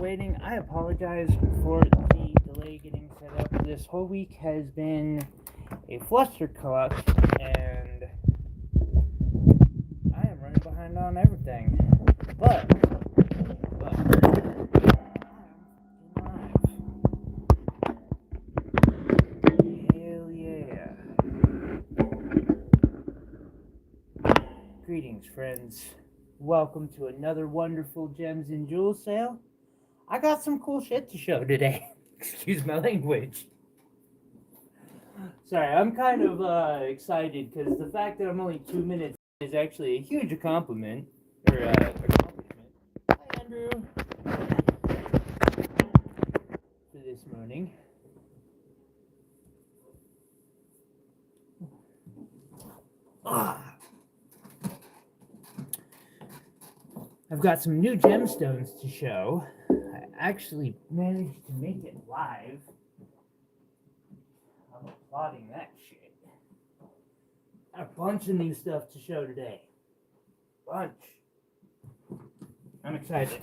waiting. I apologize for the delay getting set up. This whole week has been a flustercluck, and I am running behind on everything. But hell yeah! Greetings, friends. Welcome to another wonderful Gems and Jewels sale. I got some cool shit to show today. Excuse my language. Sorry, I'm kind of excited because the fact that I'm only 2 minutes is actually a huge compliment. Accomplishment. Hi, Andrew. For this morning. I've got some new gemstones to show. I actually managed to make it live. I'm applauding that shit. Got a bunch of new stuff to show today. Bunch. I'm excited.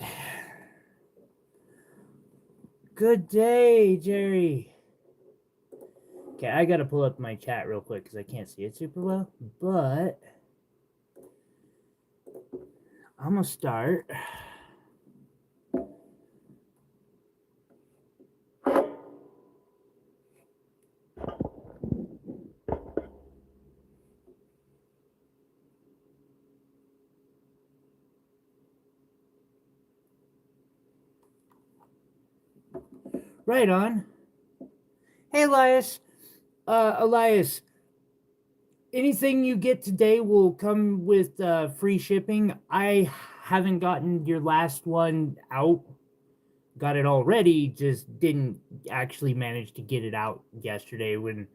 Good day, Jerry. Okay, I gotta pull up my chat real quick because I can't see it super well, but I'm gonna start. Right on. Hey, Elias. Elias, anything you get today will come with free shipping. I haven't gotten your last one out. Got it already, just didn't actually manage to get it out yesterday when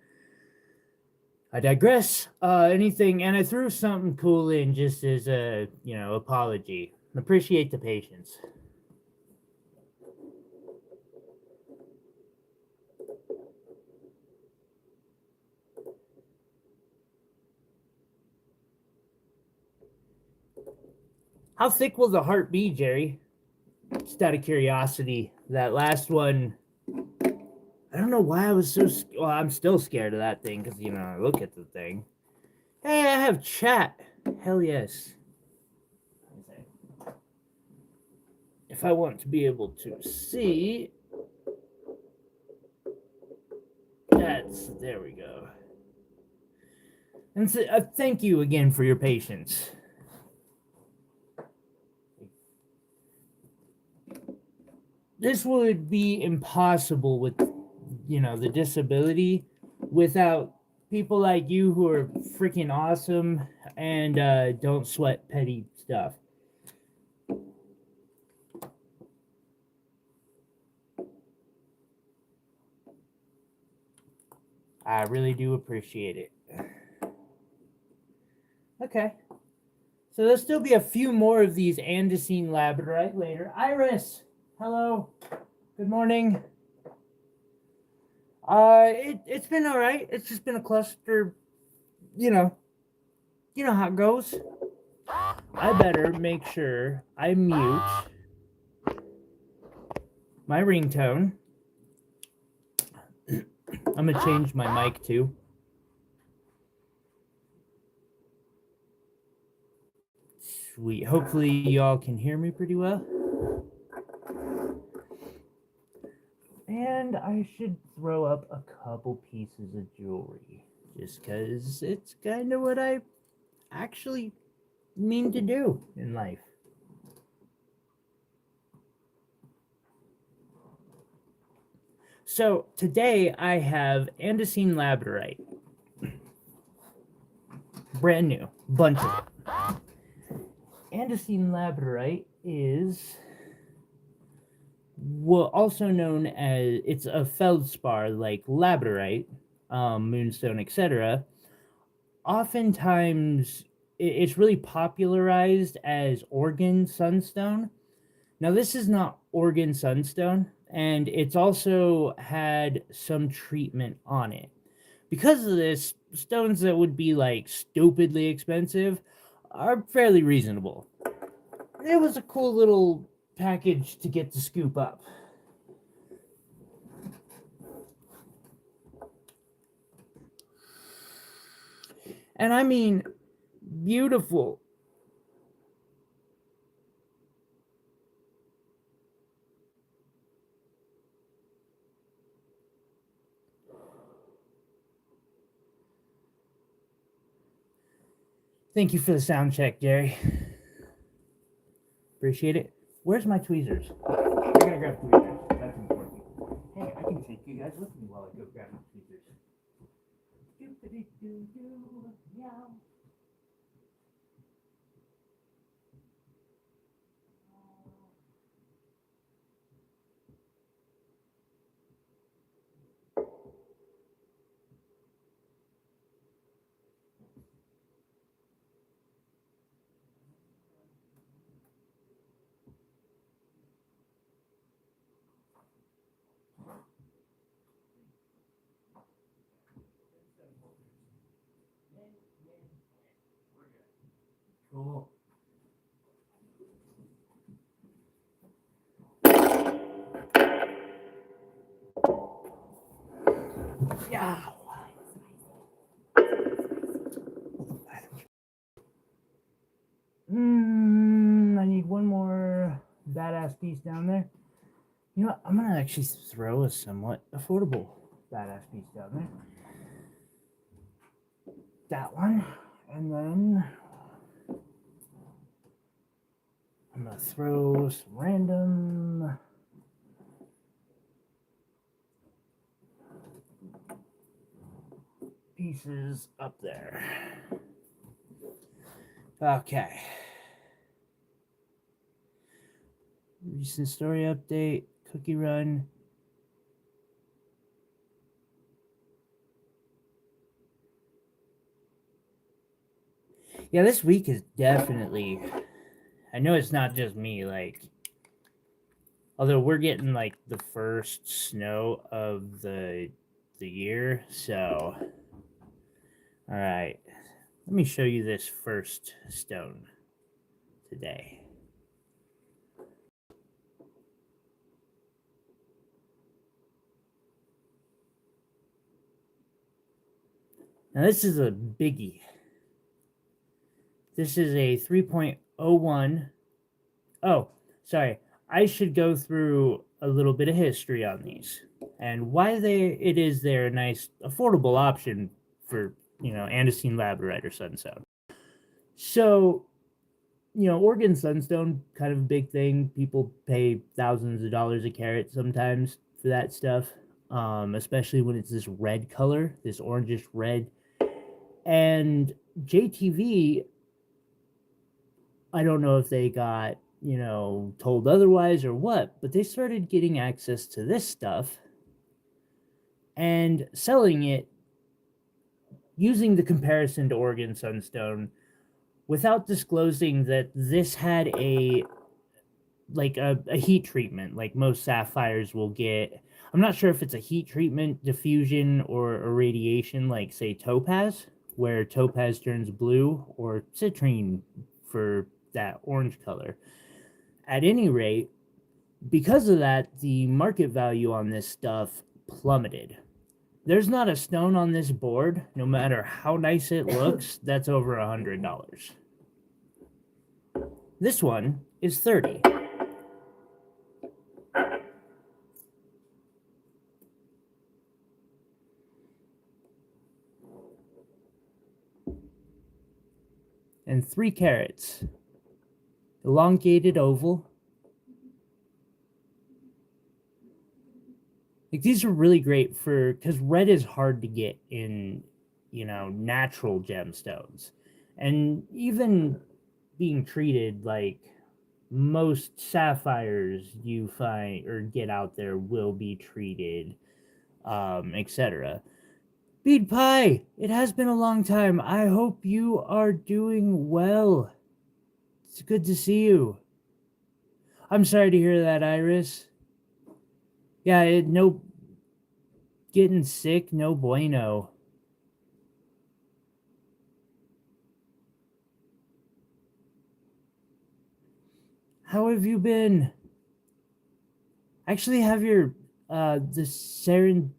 I digress. Anything, and I threw something cool in just as a, apology. Appreciate the patience. How thick will the heart be, Jerry? Just out of curiosity. That last one, I don't know why I was so well, I'm still scared of that thing because, I look at the thing. Hey, I have chat. Hell yes. If I want to be able to see, there we go. And so, thank you again for your patience. This would be impossible with, the disability without people like you who are freaking awesome and don't sweat petty stuff. I really do appreciate it. Okay. So there'll still be a few more of these Andesine Labradorite later. Iris! Hello. Good morning. It's been all right. It's just been a cluster, you know how it goes. I better make sure I mute my ringtone. I'm gonna change my mic too. Sweet. Hopefully y'all can hear me pretty well. And I should throw up a couple pieces of jewelry, just because it's kind of what I actually mean to do in life. So today I have Andesine Labradorite. Brand new, bunch of it. Andesine Labradorite is also known as, it's a feldspar like labradorite, moonstone, etc. Oftentimes, it's really popularized as organ sunstone. Now, this is not organ sunstone, and it's also had some treatment on it. Because of this, stones that would be like stupidly expensive are fairly reasonable. It was a cool little package to get to scoop up. And I mean, beautiful. Thank you for the sound check, Jerry. Appreciate it. Where's my tweezers? I gotta grab tweezers. That's important. Hey, I can take you guys with me while I go grab my tweezers. Doop-a-dee-doo-doo, meow. Cool. Yeah. I need one more badass piece down there. You know what? I'm gonna actually throw a somewhat affordable badass piece down there. That one, and then I'm gonna throw some random pieces up there. Okay. Recent story update, cookie run. Yeah, this week is definitely, I know it's not just me, like, although we're getting like the first snow of the year, so all right, let me show you this first stone today. Now this is a biggie. This is a 3.01. Oh, sorry. I should go through a little bit of history on these and why it is they're a nice affordable option for, Andesine Labradorite or sunstone. So, Oregon sunstone, kind of a big thing. People pay thousands of dollars a carat sometimes for that stuff, especially when it's this red color, this orangish red. And JTV, I don't know if they got, told otherwise or what, but they started getting access to this stuff and selling it using the comparison to Oregon sunstone without disclosing that this had a heat treatment like most sapphires will get. I'm not sure if it's a heat treatment, diffusion, or irradiation like, say, topaz, where topaz turns blue, or citrine for that orange color. At any rate, because of that, the market value on this stuff plummeted. There's not a stone on this board, no matter how nice it looks, that's over $100. This one is $30. And 3 carats. Elongated oval. Like, these are really great because red is hard to get in, natural gemstones. And even being treated like most sapphires you find or get out there will be treated, etc. Bead Pie, it has been a long time. I hope you are doing well. It's good to see you. I'm sorry to hear that, Iris. Yeah, no getting sick, no bueno. How have you been? I actually have your the serendip.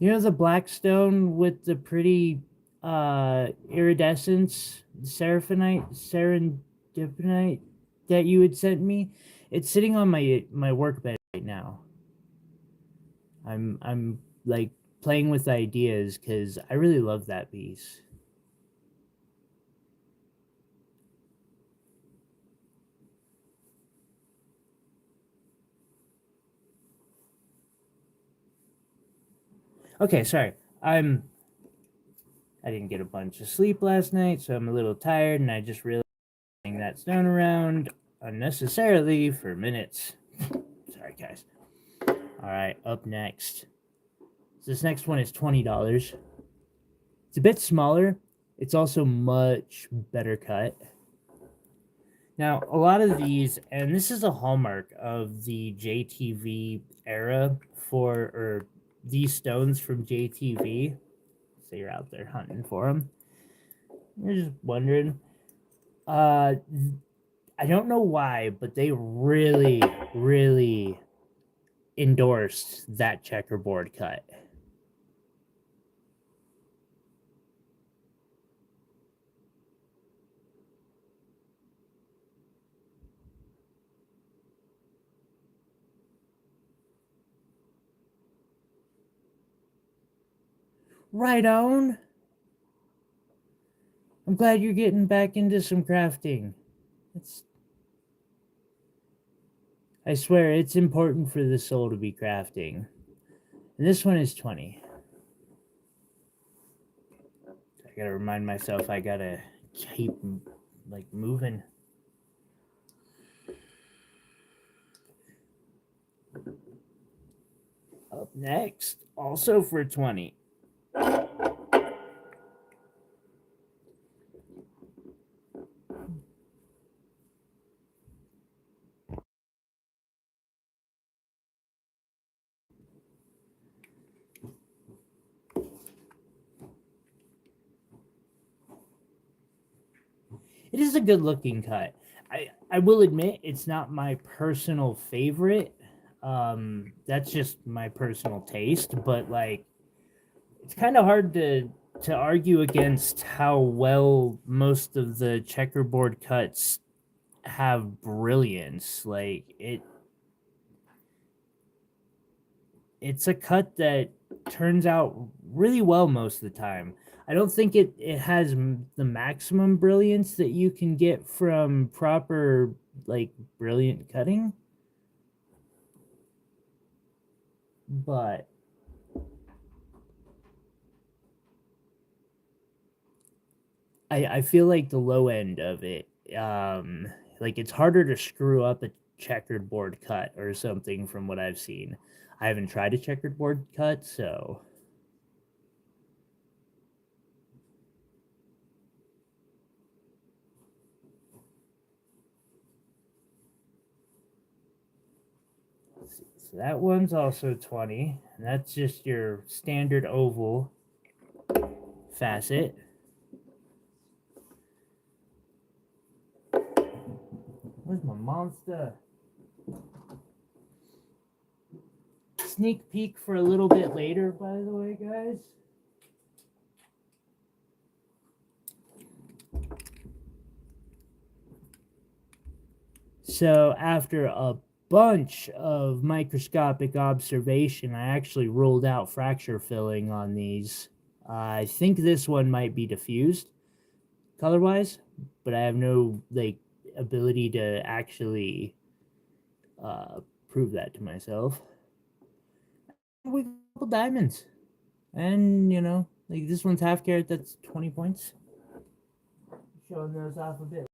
You know the black stone with the pretty iridescence, serendipinite that you had sent me? It's sitting on my workbench right now. I'm like playing with ideas because I really love that piece. Okay, sorry. I didn't get a bunch of sleep last night, so I'm a little tired, and I just realized that stone around unnecessarily for minutes. Sorry, guys. All right, up next. So this next one is $20. It's a bit smaller. It's also much better cut. Now, a lot of these, and this is a hallmark of the JTV era or these stones from JTV. So you're out there hunting for them. You're just wondering. I don't know why, but they really, really endorsed that checkerboard cut. Right on. I'm glad you're getting back into some crafting. I swear, it's important for the soul to be crafting. And this one is 20. I gotta remind myself I gotta keep like moving. Up next, also for 20. It is a good looking cut. I will admit it's not my personal favorite. That's just my personal taste, but like it's kind of hard to argue against how well most of the checkerboard cuts have brilliance. Like it's a cut that turns out really well most of the time. I don't think it has the maximum brilliance that you can get from proper like brilliant cutting, but I feel like the low end of it, like it's harder to screw up a checkered board cut or something from what I've seen. I haven't tried a checkered board cut, so so that one's also 20, and that's just your standard oval facet. Where's my monster? Sneak peek for a little bit later, by the way, guys. So after a bunch of microscopic observation, I actually ruled out fracture filling on these. I think this one might be diffused color-wise, but I have no like ability to actually prove that to myself. We got a couple diamonds, and you know, like this one's half carat. That's 20 points. Showing those off a bit.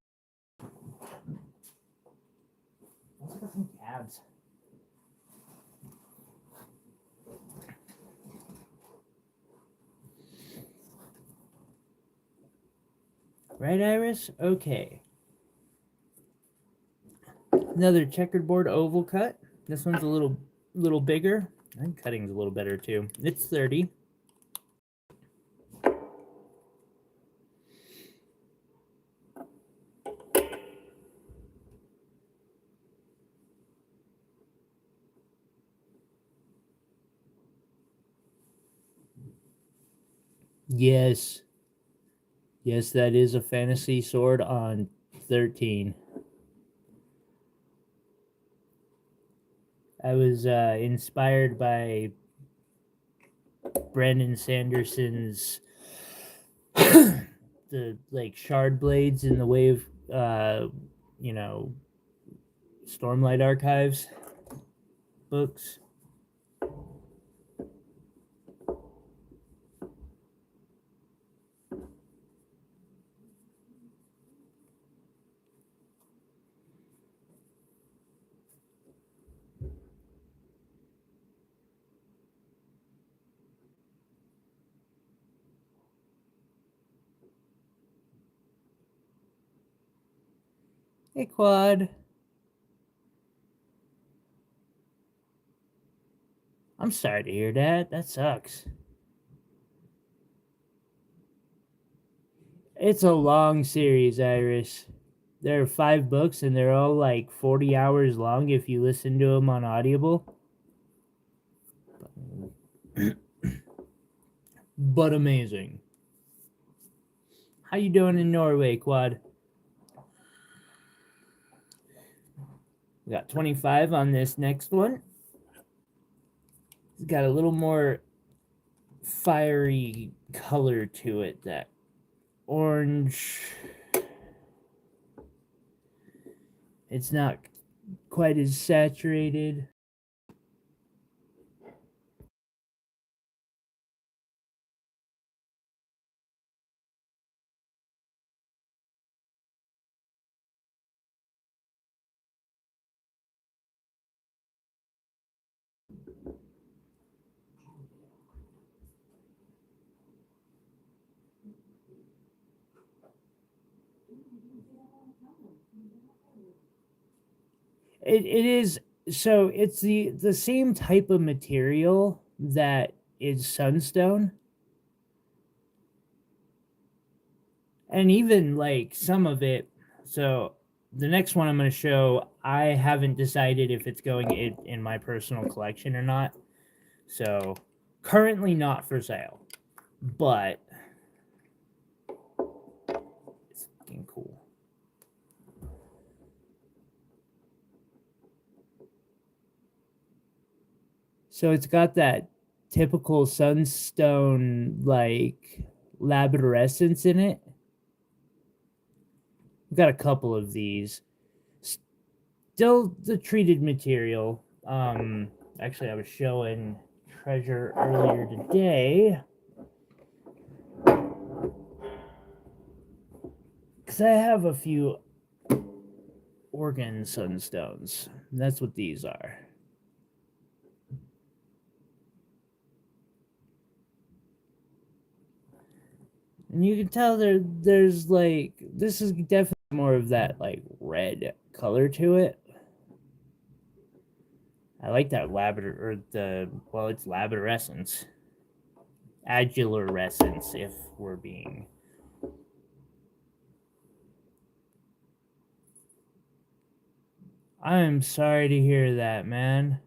Let's look at some cabs. Right, Iris? Okay. Another checkerboard oval cut. This one's a little bigger. And cutting's a little better too. It's 30. Yes. Yes, that is a fantasy sword on 13. I was inspired by Brandon Sanderson's the like shard blades in the wave you know, Stormlight Archives books. Hey, Quad. I'm sorry to hear that. That sucks. It's a long series, Iris. There are 5 books, and they're all like 40 hours long if you listen to them on Audible. But amazing. How you doing in Norway, Quad? We got 25 on this next one. It's got a little more fiery color to it. That orange. It's not quite as saturated. It is, so it's the same type of material that is sunstone, and even like some of it. So the next one I'm going to show, I haven't decided if it's going in my personal collection or not. So currently not for sale, but it's fucking cool. So it's got that typical sunstone like labradorescence in it. We've got a couple of these. Still the treated material. Actually, I was showing Treasure earlier today because I have a few organ sunstones. That's what these are. And you can tell there's like, this is definitely more of that like red color to it. I like that labrador, or the, well, it's labradorescence. Adulorescence, if we're being. I'm sorry to hear that, man.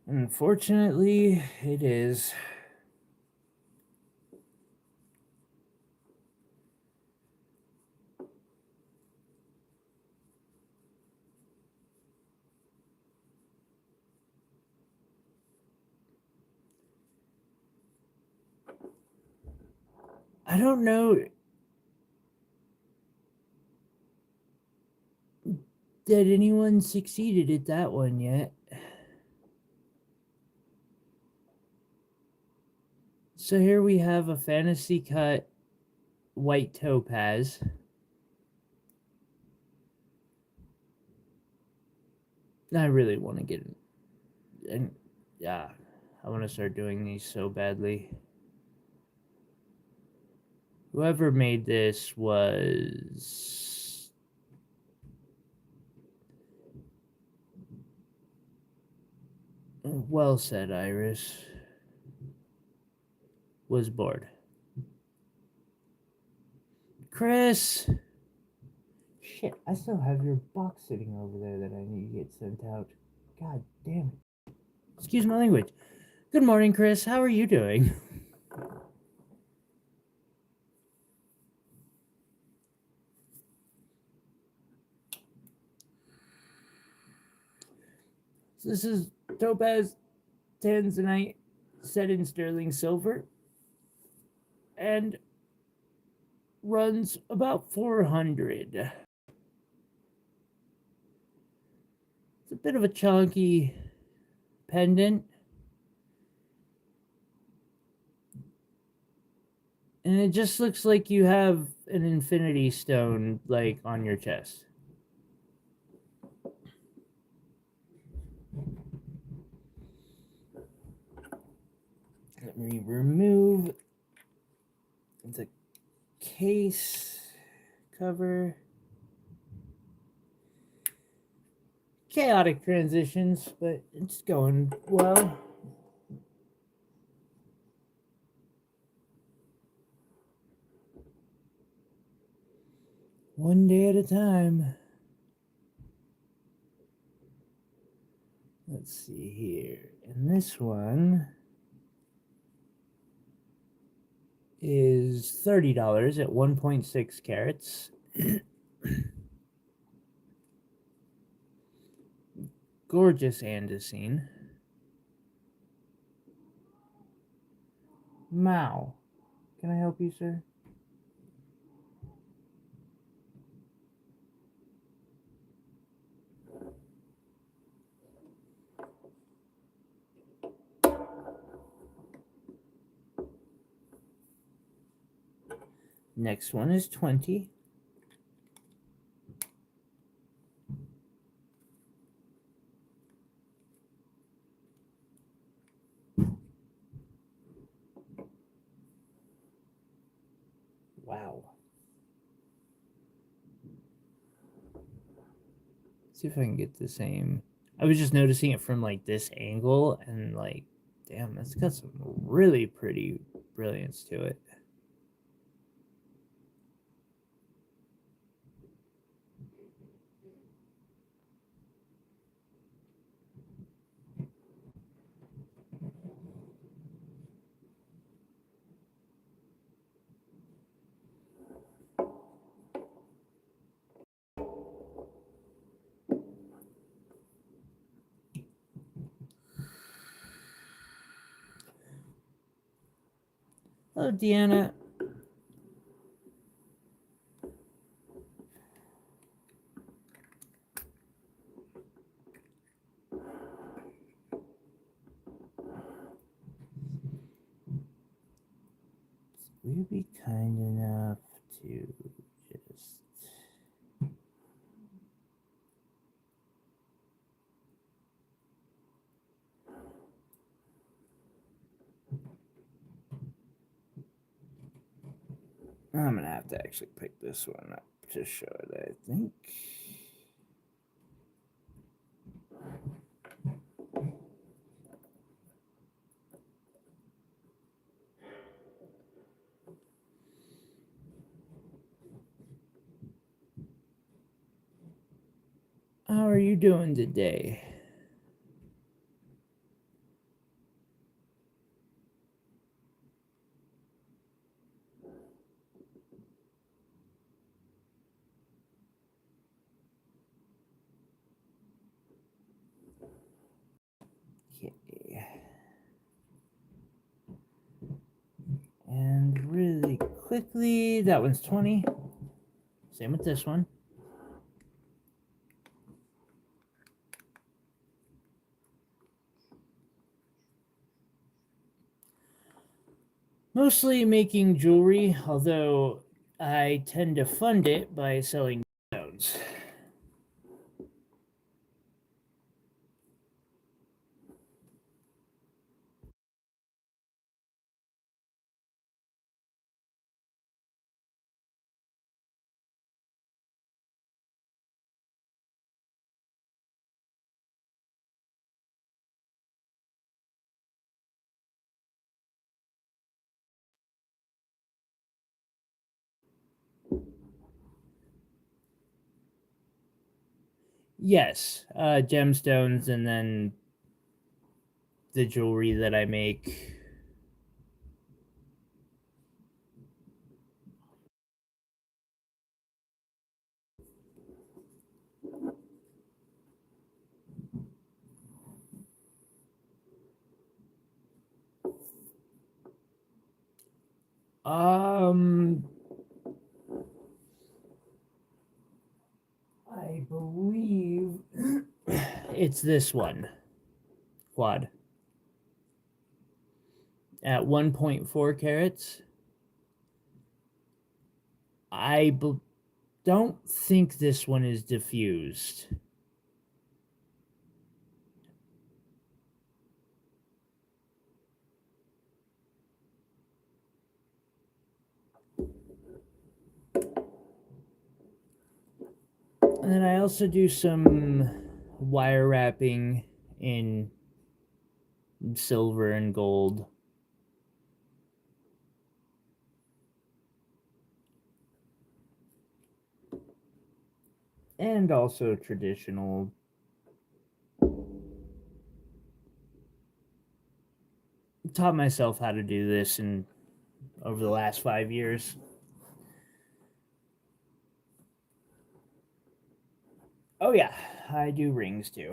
Unfortunately, it is. I don't know that anyone succeeded at that one yet. So here we have a fantasy cut white topaz. I really want to get an Yeah, I want to start doing these so badly. Whoever made this was... Well said, Iris. Was bored. Chris! Shit, I still have your box sitting over there that I need to get sent out. God damn it. Excuse my language. Good morning, Chris. How are you doing? This is topaz tanzanite set in sterling silver and runs about 400. It's a bit of a chunky pendant. And it just looks like you have an infinity stone like on your chest. Let me remove the case cover. Chaotic transitions, but it's going well. One day at a time. Let's see here. And this one is $30 at 1.6 carats. Gorgeous andesine. Mao. Can I help you, sir? Next one is 20. Wow. See if I can get the same. I was just noticing it from like this angle and like, damn, that's got some really pretty brilliance to it. Hello, Deanna. Will you be kind enough to just... I'm gonna have to actually pick this one up to show it, I think. How are you doing today? Okay. And really quickly, that one's 20. Same with this one. Mostly making jewelry, although I tend to fund it by selling stones. Yes, gemstones, and then the jewelry that I make. Um, I believe it's this one, quad, at 1.4 carats. Don't think this one is diffused. And then I also do some wire wrapping in silver and gold. And also traditional. Taught myself how to do this in over the last 5 years. Oh yeah, I do rings too.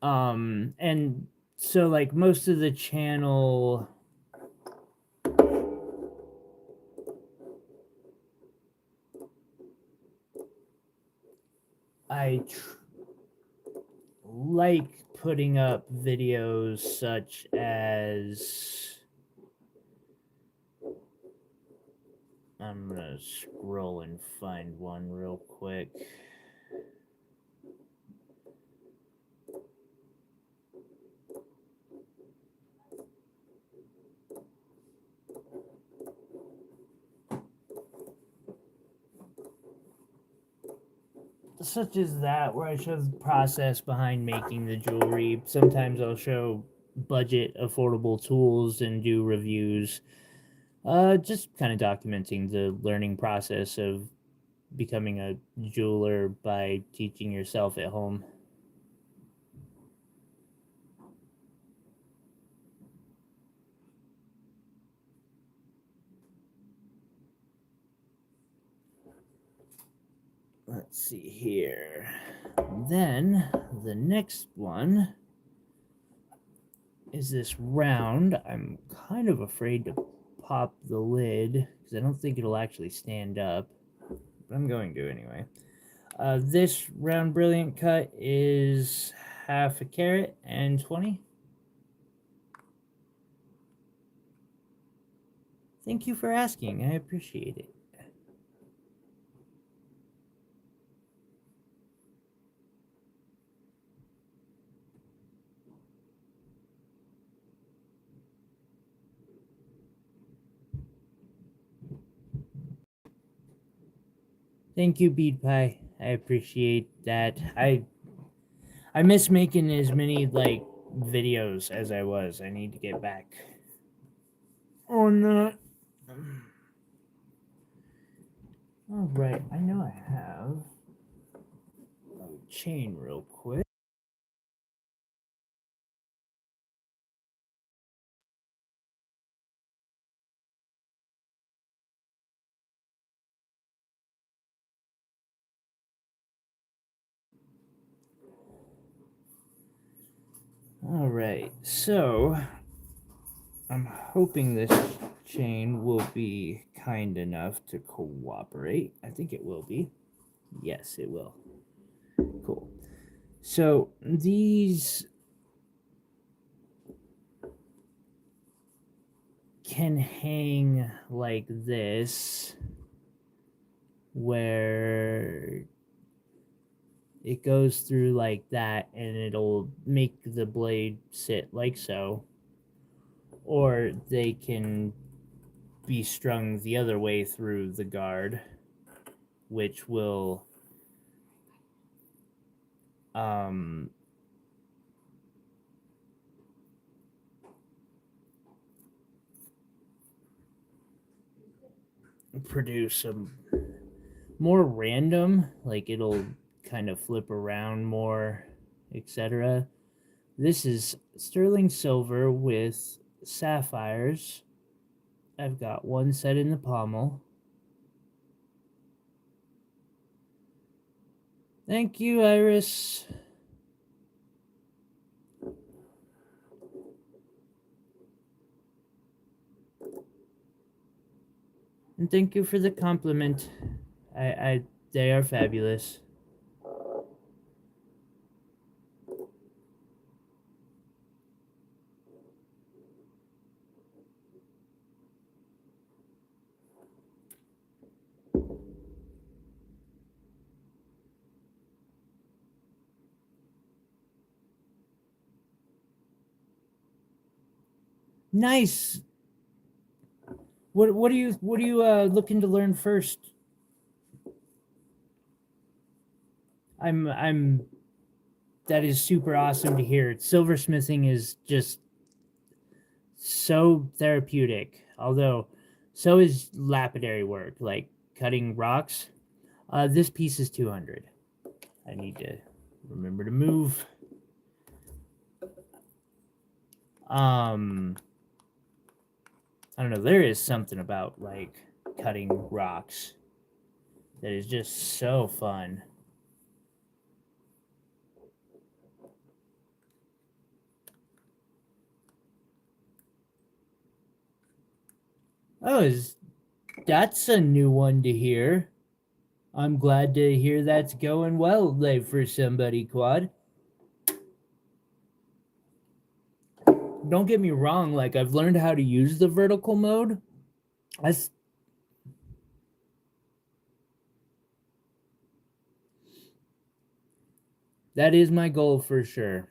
And so like most of the channel I like putting up videos such as I'm gonna scroll and find one real quick. Such as that, where I show the process behind making the jewelry. Sometimes I'll show budget affordable tools and do reviews. Just kind of documenting the learning process of becoming a jeweler by teaching yourself at home. Let's see here. Then the next one is this round. I'm kind of afraid to pop the lid because I don't think it'll actually stand up, but I'm going to anyway. This round brilliant cut is half a carat and 20. Thank you for asking. I appreciate it. Thank you, Bead Pie. I appreciate that. I miss making as many like videos as I was. I need to get back on that. All right, I know I have a chain real quick. All right, so I'm hoping this chain will be kind enough to cooperate. I think it will be. Yes, it will. Cool. So these can hang like this, where it goes through like that and it'll make the blade sit like so, or they can be strung the other way through the guard, which will um produce a more random, like it'll kind of flip around more, etc. This is sterling silver with sapphires. I've got one set in the pommel. Thank you, Iris. And thank you for the compliment. They are fabulous. Nice. What are you looking to learn first? I'm that is super awesome to hear. Silversmithing is just so therapeutic. Although so is lapidary work, like cutting rocks. This piece is 200. I need to remember to move. I don't know, there is something about like cutting rocks that is just so fun. Oh, that's a new one to hear. I'm glad to hear that's going well like, for somebody, Quad. Don't get me wrong, like I've learned how to use the vertical mode. That is my goal for sure.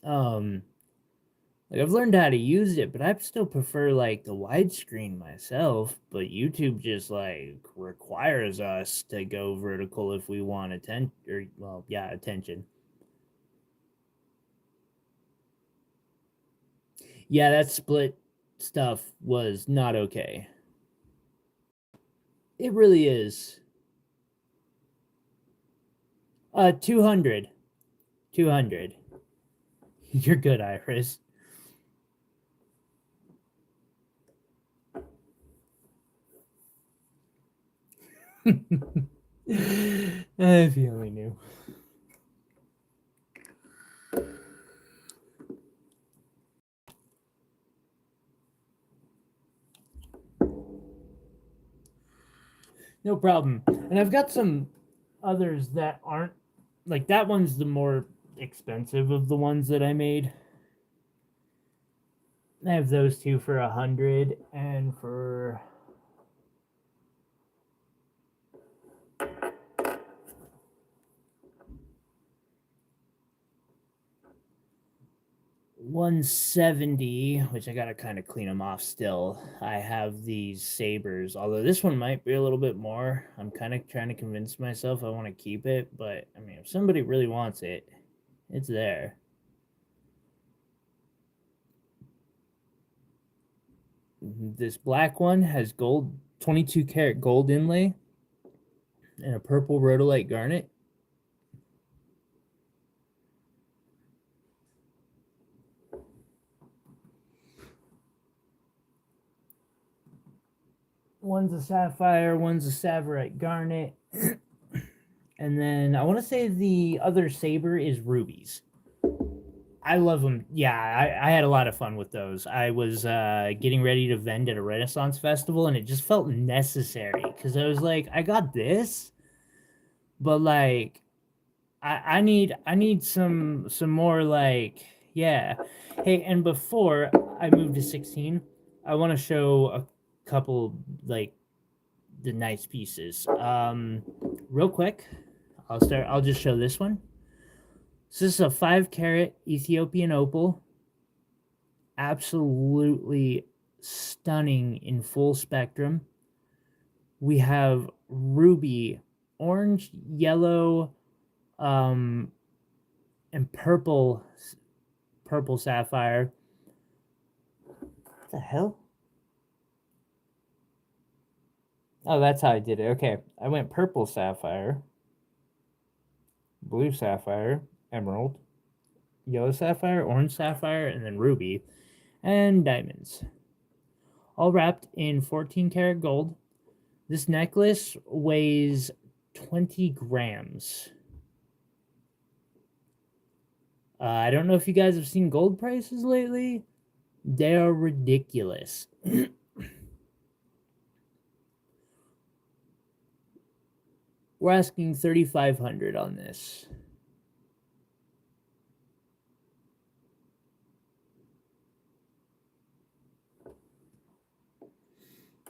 Like I've learned how to use it, but I still prefer like the widescreen myself. But YouTube just like requires us to go vertical if we want attention, or well, yeah, attention. Yeah, that split stuff was not okay. It really is. 200. 200. You're good, Iris. If you only knew. No problem. And I've got some others that aren't like that one's the more expensive of the ones that I made. I have those two for 100 and for 170, which I gotta kind of clean them off still. I have these sabers, although this one might be a little bit more. I'm kind of trying to convince myself I want to keep it, but I mean, if somebody really wants it, it's there. This black one has gold, 22 karat gold inlay, and a purple rhodolite garnet. One's a sapphire, one's a savorite garnet. And then I want to say the other saber is rubies. I love them. Yeah, I had a lot of fun with those. I was getting ready to vend at a Renaissance festival, and it just felt necessary because I was like, I got this, but like, I need some more like, yeah. Hey, and before I move to 16, I want to show a couple like the nice pieces. Real quick, I'll just show this one. So this is a 5 carat Ethiopian opal. Absolutely stunning in full spectrum. We have ruby, orange, yellow, and purple sapphire. What the hell? Oh, that's how I did it. Okay. I went purple sapphire, blue sapphire, emerald, yellow sapphire, orange sapphire, and then ruby, and diamonds. All wrapped in 14 karat gold. This necklace weighs 20 grams. I don't know if you guys have seen gold prices lately. They are ridiculous. We're asking $3,500 on this.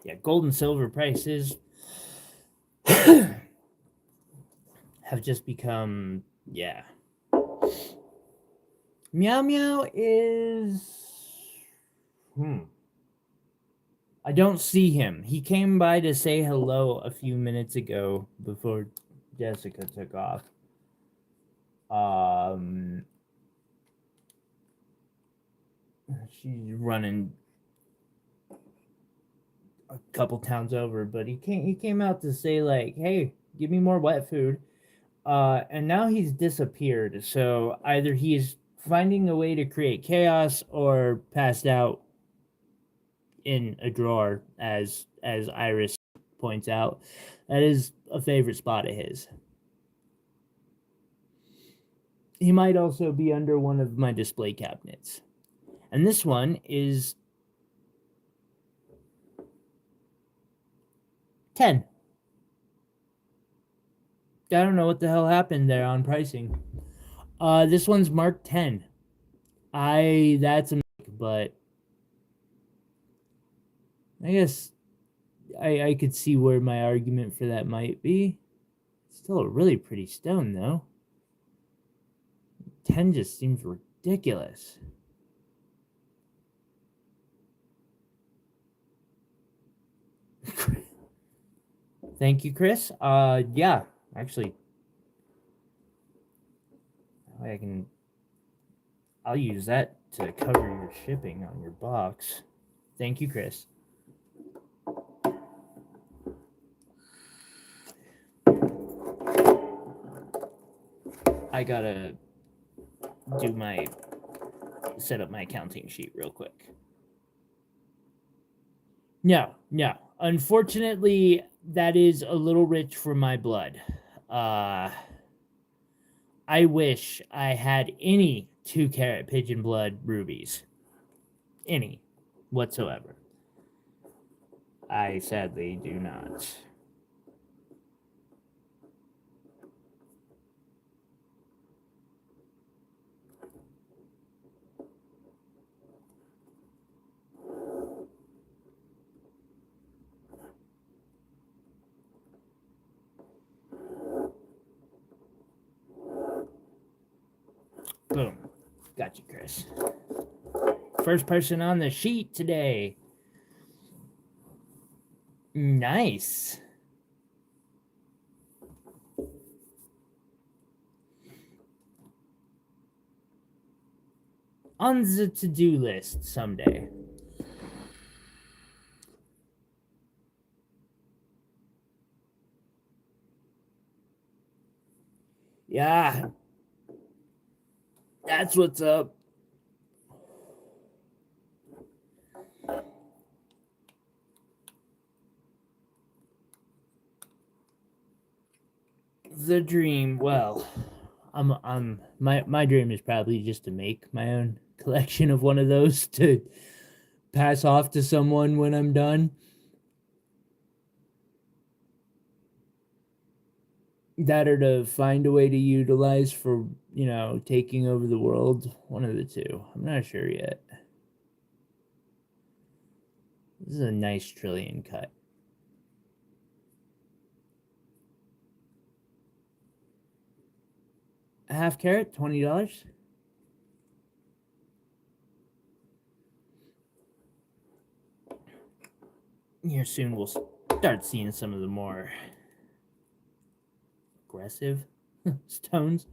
Yeah, gold and silver prices have just become, yeah. Meow Meow is... I don't see him. He came by to say hello a few minutes ago before Jessica took off. She's running a couple towns over, but he came out to say, like, hey, give me more wet food. And now he's disappeared. So either he's finding a way to create chaos or passed out in a drawer, as Iris points out. That is a favorite spot of his. He might also be under one of my display cabinets. And this one is 10. I don't know what the hell happened there on pricing. This one's marked 10. That's a mistake, but I guess I could see where my argument for that might be. Still a really pretty stone, though. 10 just seems ridiculous. Thank you, Chris. Yeah, actually, I'll use that to cover your shipping on your box. Thank you, Chris. I gotta set up my accounting sheet real quick. No. Unfortunately, that is a little rich for my blood. I wish I had any 2 karat pigeon blood rubies. Any whatsoever. I sadly do not. Boom. Got you, Chris. First person on the sheet today. Nice. On the to-do list someday. Yeah. That's what's up. The dream, well, my dream is probably just to make my own collection of one of those to pass off to someone when I'm done. That or to find a way to utilize for, taking over the world. One of the two. I'm not sure yet. This is a nice trillion cut. A half carat, $20. Here soon we'll start seeing some of the more aggressive stones.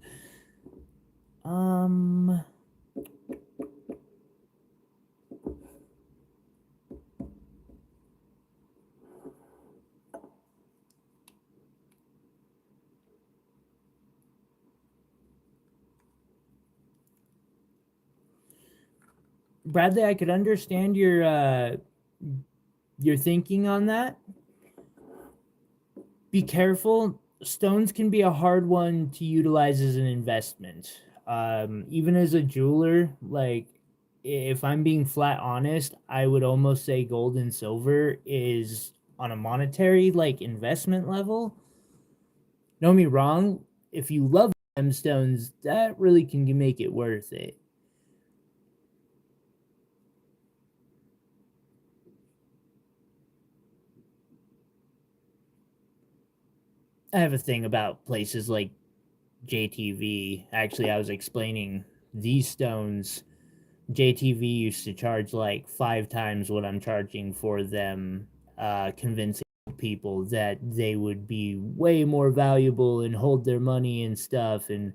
Bradley, I could understand your thinking on that. Be careful. Stones can be a hard one to utilize as an investment. Even as a jeweler, like if I'm being flat honest, I would almost say gold and silver is on a monetary like investment level. Don't me wrong, if you love gemstones, that really can make it worth it. I have a thing about places like JTV. Actually, I was explaining these stones. JTV used to charge like 5 times what I'm charging for them, convincing people that they would be way more valuable and hold their money and stuff. And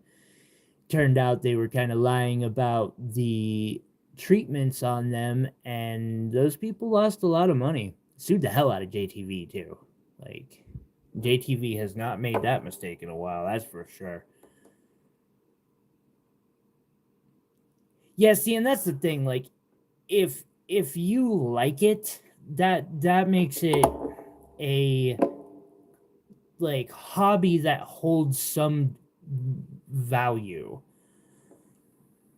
turned out they were kind of lying about the treatments on them, and those people lost a lot of money. Sued the hell out of JTV too. Like, JTV has not made that mistake in a while, that's for sure. Yeah, see, and that's the thing. Like, if you like it, that makes it a like hobby that holds some value.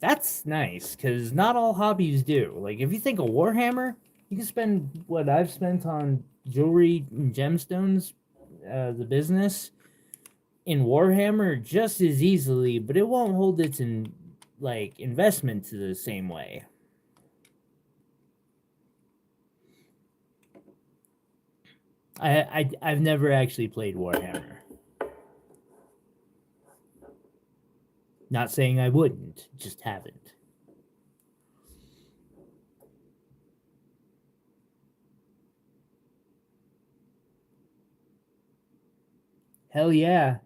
That's nice because not all hobbies do. Like, if you think of Warhammer, you can spend what I've spent on jewelry and gemstones, the business in Warhammer just as easily, but it won't hold its like investment to the same way. I've never actually played Warhammer. Not saying I wouldn't, just haven't. Hell yeah.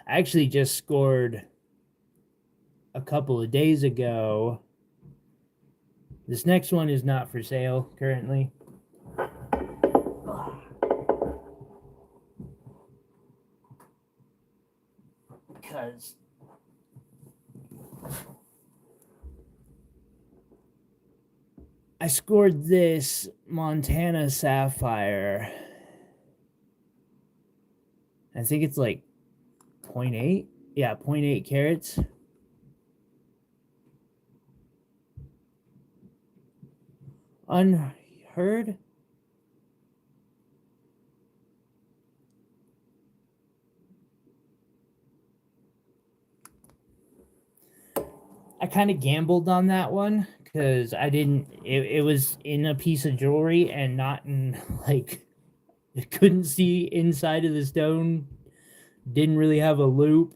I actually just scored a couple of days ago. This next one is not for sale currently. Because I scored this Montana Sapphire. I think it's like 0.8. Yeah, 0.8 carats. Unheard. I kind of gambled on that one because I didn't. It was in a piece of jewelry and not in like. It couldn't see inside of the stone. Didn't really have a loop.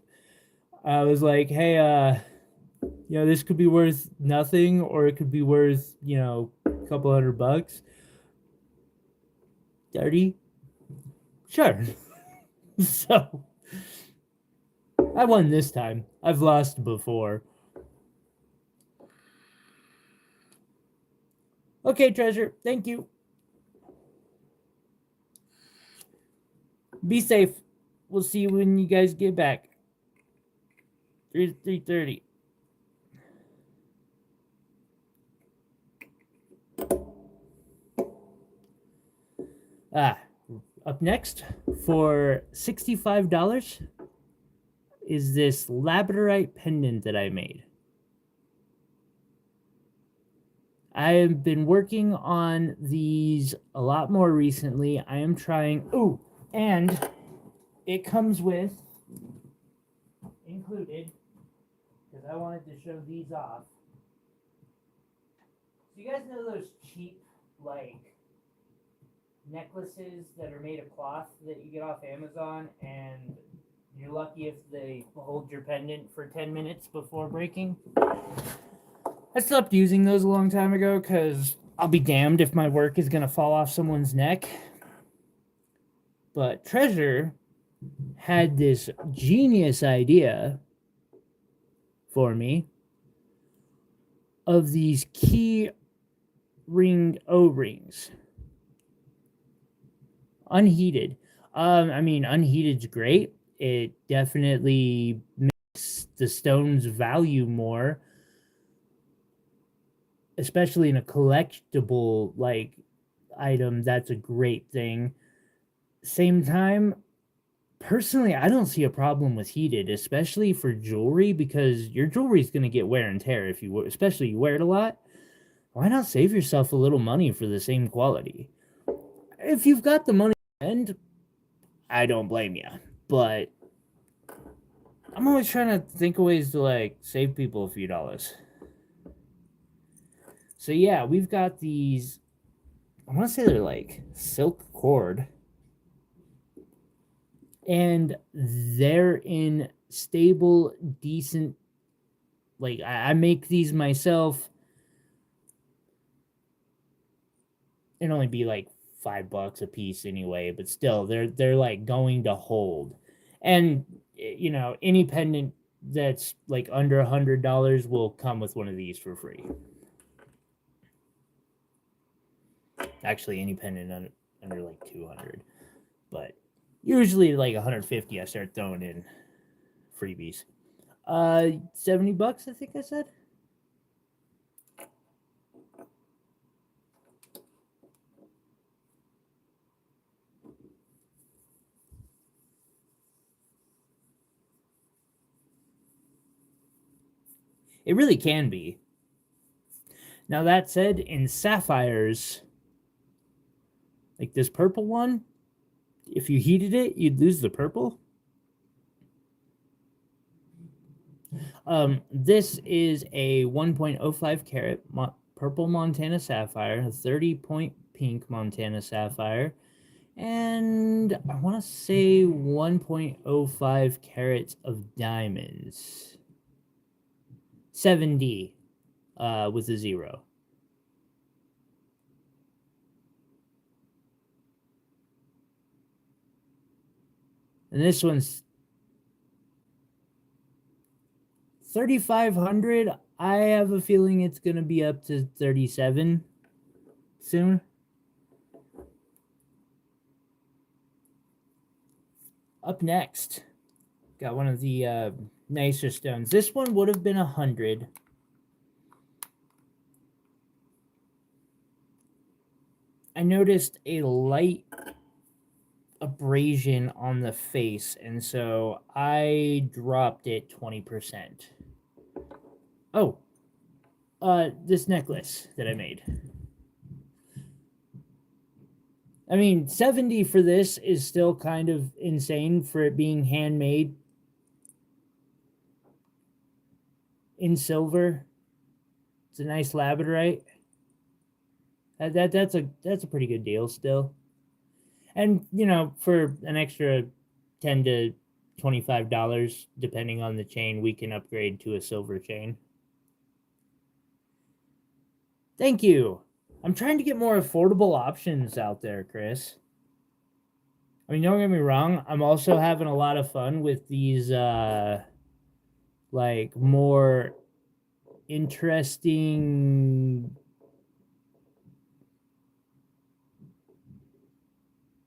I was like, hey, this could be worth nothing, or it could be worth, a couple $100. 30? Sure. So I won this time. I've lost before. Okay, treasure. Thank you. Be safe. We'll see you when you guys get back. 3:30. Up next for $65 is this labradorite pendant that I made. I have been working on these a lot more recently. I am trying. Ooh, and it comes with included, because I wanted to show these off. Do you guys know those cheap, like, necklaces that are made of cloth that you get off Amazon, and you're lucky if they hold your pendant for 10 minutes before breaking? I stopped using those a long time ago because I'll be damned if my work is going to fall off someone's neck. But Treasure had this genius idea for me of these key ring O-rings. Unheated. Unheated's great. It definitely makes the stone's value more. especially in a collectible like item, that's a great thing. Same time, personally, I don't see a problem with heated, especially for jewelry, because your jewelry is going to get wear and tear if you, especially you wear it a lot. Why not save yourself a little money for the same quality? If you've got the money to spend, I don't blame you. But I'm always trying to think of ways to like save people a few dollars. So yeah, we've got these. I want to say they're like silk cord, and they're in stable, decent. Like I make these myself. It'd only be like $5 a piece anyway, but still, they're like going to hold. And you know, any pendant that's like under $100 will come with one of these for free. Actually, any pendant under like 200, but usually like 150, I start throwing in freebies. $70, I think I said. It really can be. Now that said, in sapphires, like this purple one, if you heated it, you'd lose the purple. This is a 1.05 carat purple Montana sapphire, a 30-point pink Montana sapphire, and I want to say 1.05 carats of diamonds. 7D with a 0. And this one's 3,500. I have a feeling it's going to be up to 37 soon. Up next, got one of the nicer stones. This one would have been 100. I noticed a light abrasion on the face, and so I dropped it 20%. Oh, this necklace that I made. I mean, 70 for this is still kind of insane for it being handmade in silver. It's a nice labradorite. That's a pretty good deal still. And you know, for an extra $10 to $25, depending on the chain, we can upgrade to a silver chain. Thank you. I'm trying to get more affordable options out there, Chris. I mean, don't get me wrong, I'm also having a lot of fun with these like more interesting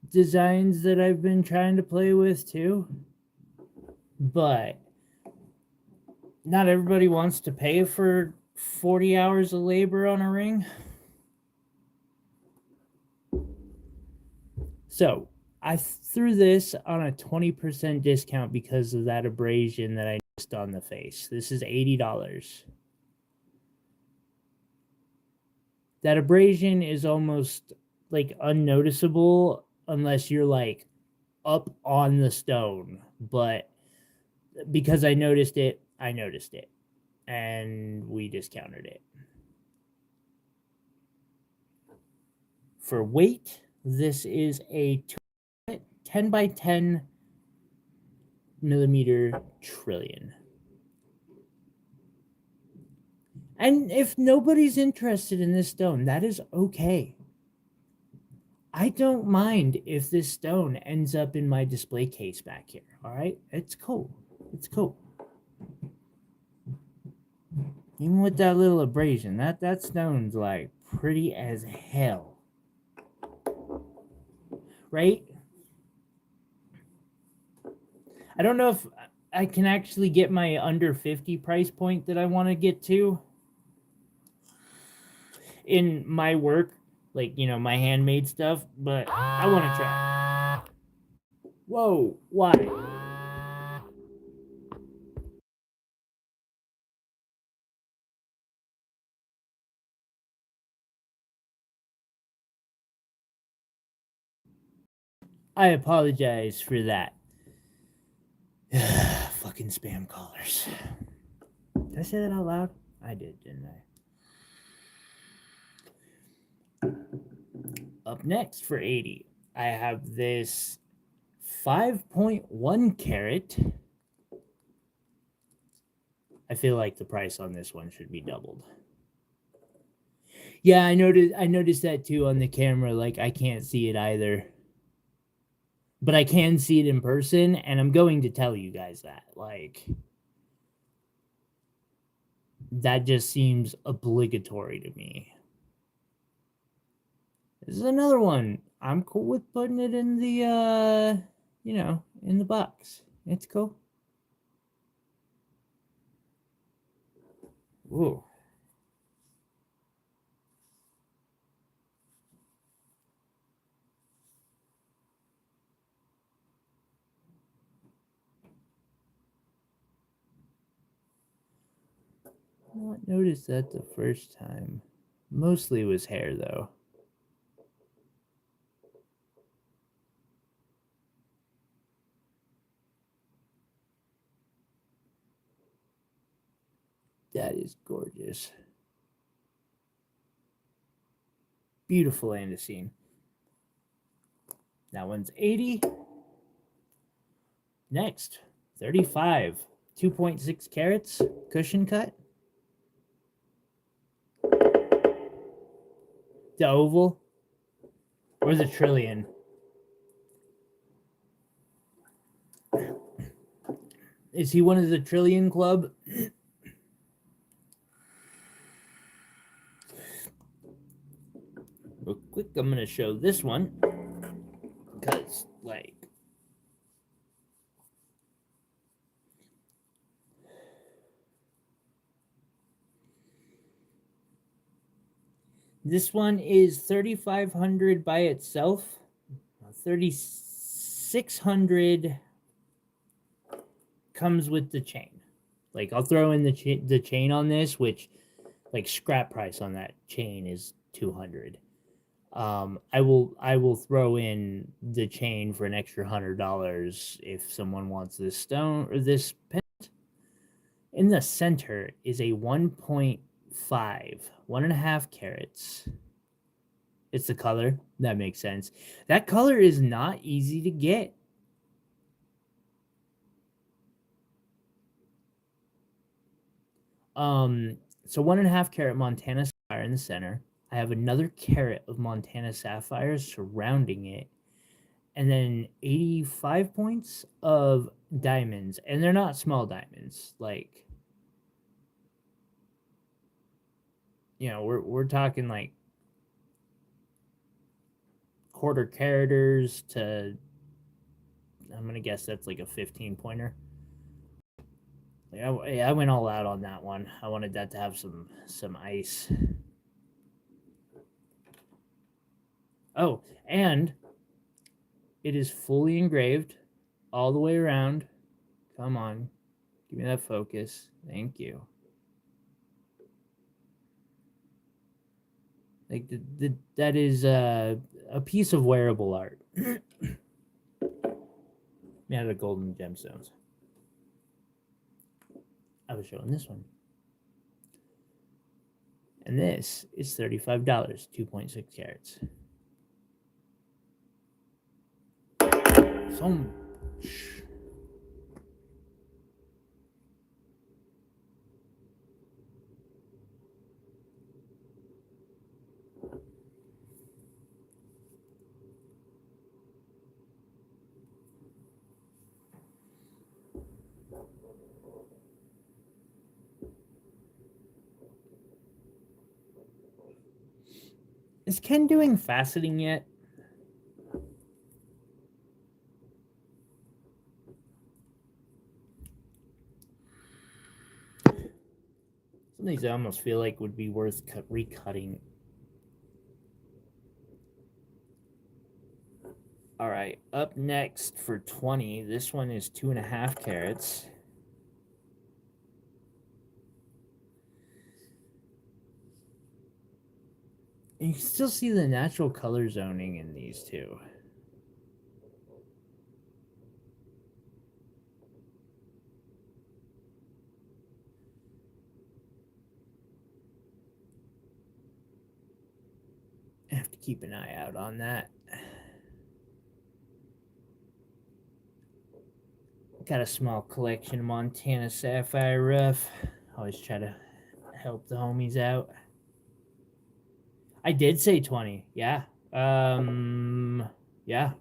designs that I've been trying to play with too. But not everybody wants to pay for 40 hours of labor on a ring. So I threw this on a 20% discount because of that abrasion that I noticed on the face. This is $80. That abrasion is almost like unnoticeable unless you're like up on the stone. But because I noticed it, and we discounted it. For weight, this is a 10 by 10 millimeter trillion. And if nobody's interested in this stone, that is okay. I don't mind if this stone ends up in my display case back here. All right, it's cool. It's cool. Even with that little abrasion, that stone's like pretty as hell. Right? I don't know if I can actually get my under 50 price point that I want to get to. in my work, like, you know, my handmade stuff, but I want to try. Whoa, why? I apologize for that. Fucking spam callers. Did I say that out loud? I did, didn't I? Up next for 80, I have this 5.1 carat. I feel like the price on this one should be doubled. Yeah, I noticed that too on the camera. Like, I can't see it either. But I can see it in person, and I'm going to tell you guys that. Like, that just seems obligatory to me. This is another one. I'm cool with putting it in the you know, in the box. It's cool. Ooh. I not noticed that the first time. Mostly it was hair though. That is gorgeous. Beautiful andesine. That one's 80. Next, 35. 2.6 carats, cushion cut. The oval. Or the trillion. Is he one of the trillion club? Real quick, I'm going to show this one. Because, like, this one is 3,500 by itself. 3,600 comes with the chain. Like, I'll throw in the chain on this, which, like, scrap price on that chain is 200. I will throw in the chain for an extra $100 if someone wants this stone or this pen. In the center is a 1.5, 1.5 carats. It's the color. That makes sense. That color is not easy to get. So 1.5 carat Montana sapphire in the center. I have another carat of Montana sapphires surrounding it, and then 85 points of diamonds, and they're not small diamonds. Like, you know, we're talking like quarter caraters to, I'm gonna guess that's like a 15 pointer. I went all out on that one. I wanted that to have some ice. Oh, and it is fully engraved all the way around. Come on, give me that focus. Thank you. Like, that is a piece of wearable art. Yeah, the golden gemstones. I was showing this one. And this is $35, 2.6 carats. So is Ken doing faceting yet? Some of these I almost feel like would be worth recutting right, up next for 20. This one is 2.5 carats. And you can still see the natural color zoning in these two. I have to keep an eye out on that. Got a small collection of Montana Sapphire Rough. Always try to help the homies out. I did say 20. Yeah. Yeah.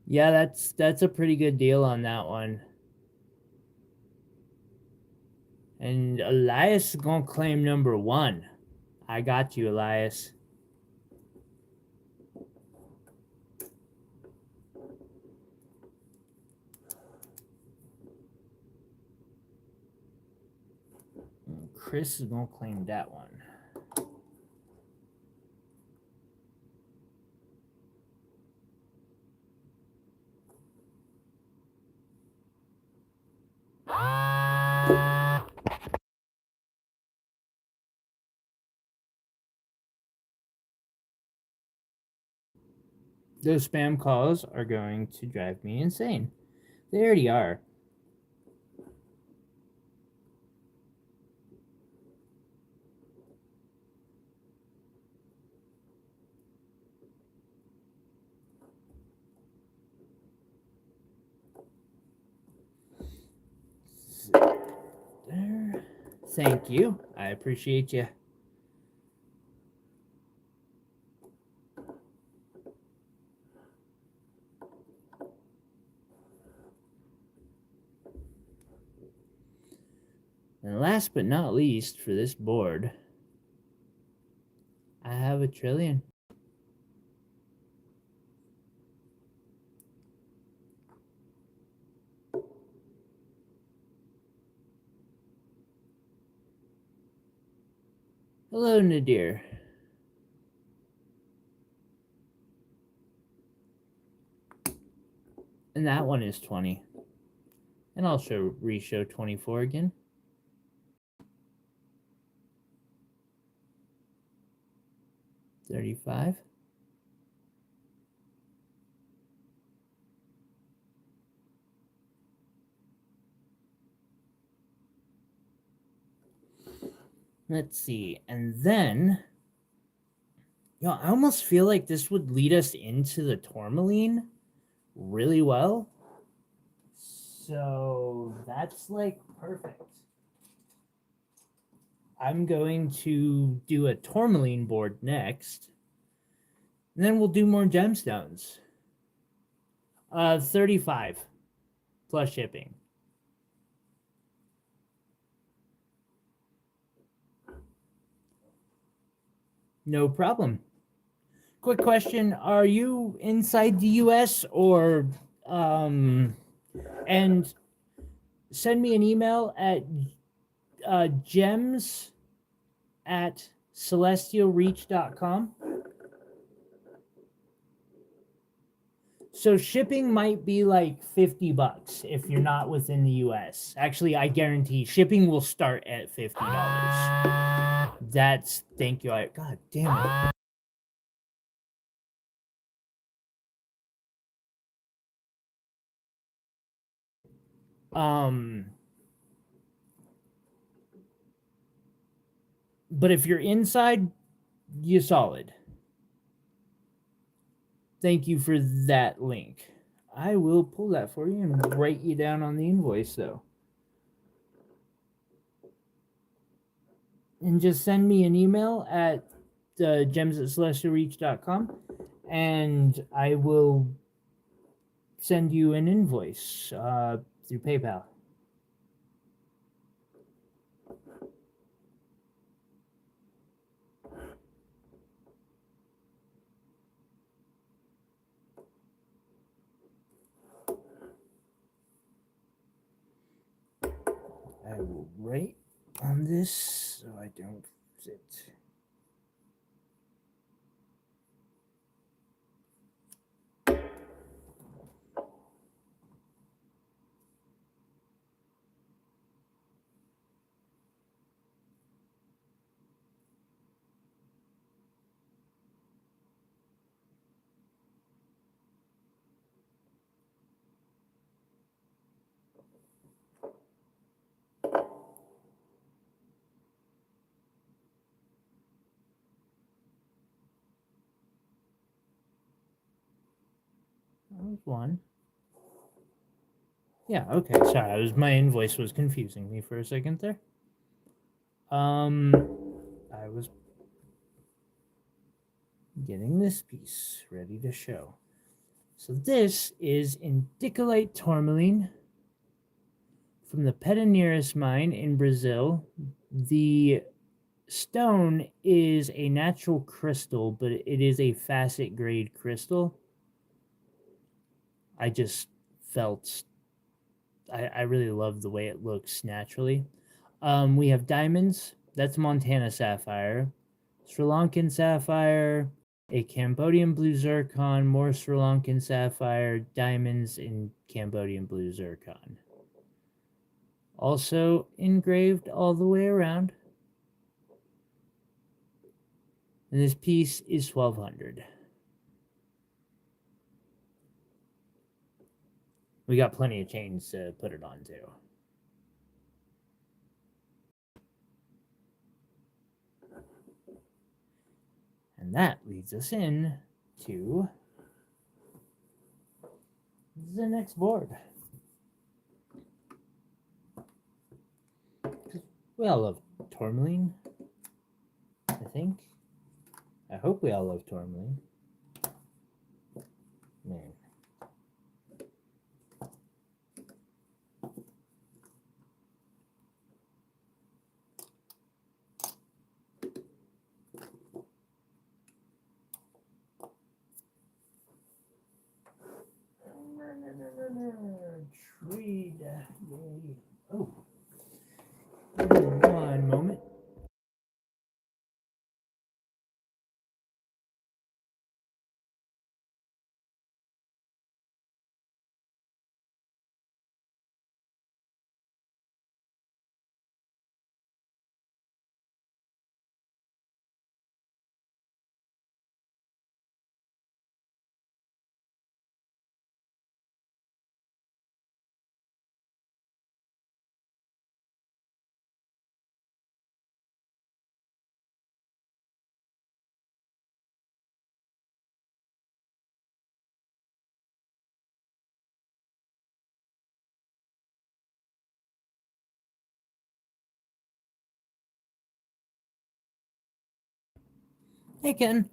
Yeah, that's a pretty good deal on that one. And Elias is gonna claim number 1. I got you, Elias. Chris is gonna claim that one. Those spam calls are going to drive me insane. They already are. There. Thank you. I appreciate you. And last but not least for this board, I have a trillion. Hello, Nadir. And that one is 20. And I'll re-show 24 again. $35. Let's see. And then, I almost feel like this would lead us into the tourmaline really well. So that's like perfect. I'm going to do a tourmaline board next. And then we'll do more gemstones. 35 plus shipping. No problem. Quick question. Are you inside the US or and send me an email at gems@celestialreach.com. So shipping might be like $50 if you're not within the US. Actually, I guarantee shipping will start at $50. That's thank you. God damn it. But if you're inside, you solid. Thank you for that link. I will pull that for you and write you down on the invoice, though. And just send me an email at gems@celestialreach.com and I will send you an invoice through PayPal. I will write on this so I don't sit. That was one. Yeah, okay. Sorry, my invoice was confusing me for a second there. I was getting this piece ready to show. So this is Indicolite Tourmaline from the Pederneiras mine in Brazil. The stone is a natural crystal, but it is a facet grade crystal. I just felt I really love the way it looks naturally. We have diamonds. That's Montana sapphire, Sri Lankan sapphire, a Cambodian blue zircon, more Sri Lankan sapphire, diamonds, and Cambodian blue zircon. Also engraved all the way around. And this piece is 1200. We got plenty of chains to put it on too. And that leads us in to the next board. We all love tourmaline, I think. I hope we all love tourmaline. Man. Trade. Yay. Oh. One moment. Hey Ken,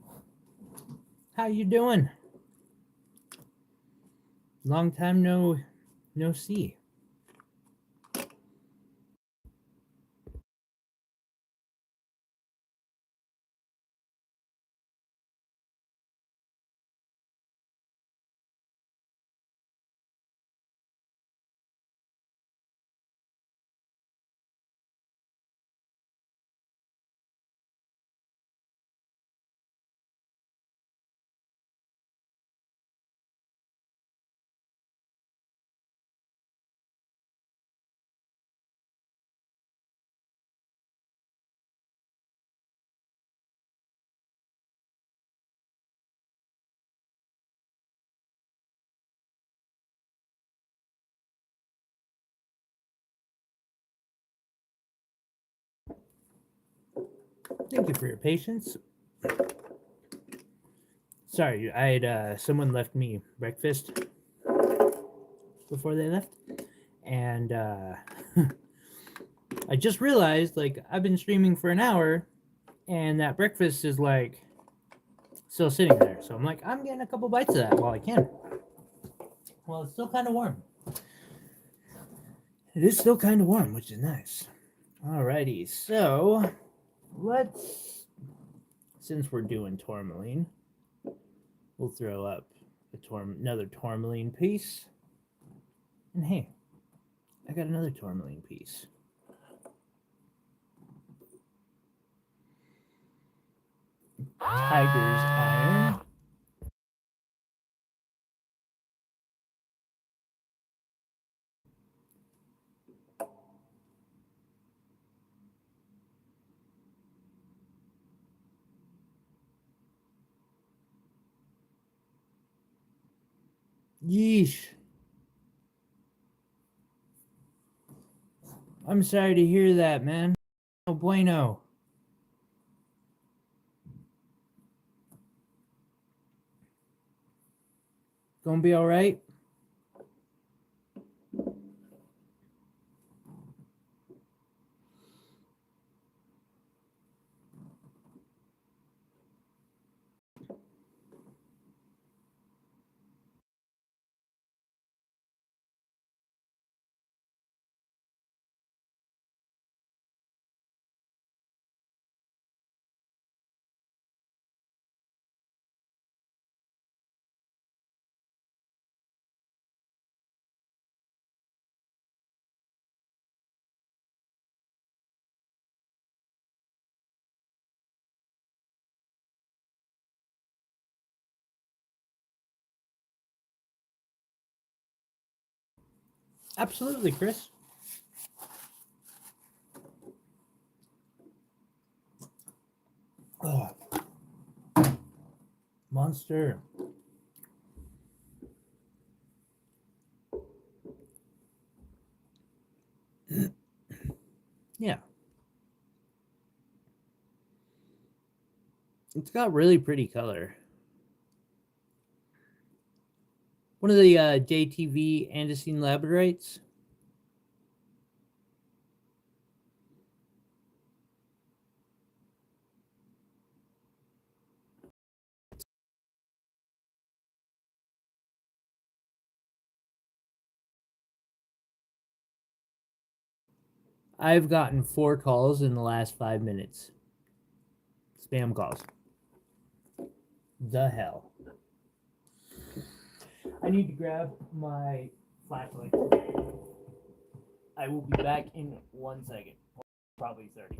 how you doing? Long time no see. Thank you for your patience. Sorry, I had someone left me breakfast before they left, and I just realized like I've been streaming for an hour, and that breakfast is like still sitting there. So I'm like, I'm getting a couple bites of that while I can. Well, it's still kind of warm. It is still kind of warm, which is nice. Alrighty, so let's, since we're doing tourmaline, we'll throw up another tourmaline piece. And hey, I got another tourmaline piece. Tiger's iron. Yeesh. I'm sorry to hear that, man. No bueno. Gonna be all right? Absolutely, Chris. Oh. Monster. Yeah. It's got really pretty color. One of the JTV Andesine Labradorites. I've gotten 4 calls in the last 5 minutes. Spam calls. The hell. I need to grab my flashlight. I will be back in 1 second. Probably 30.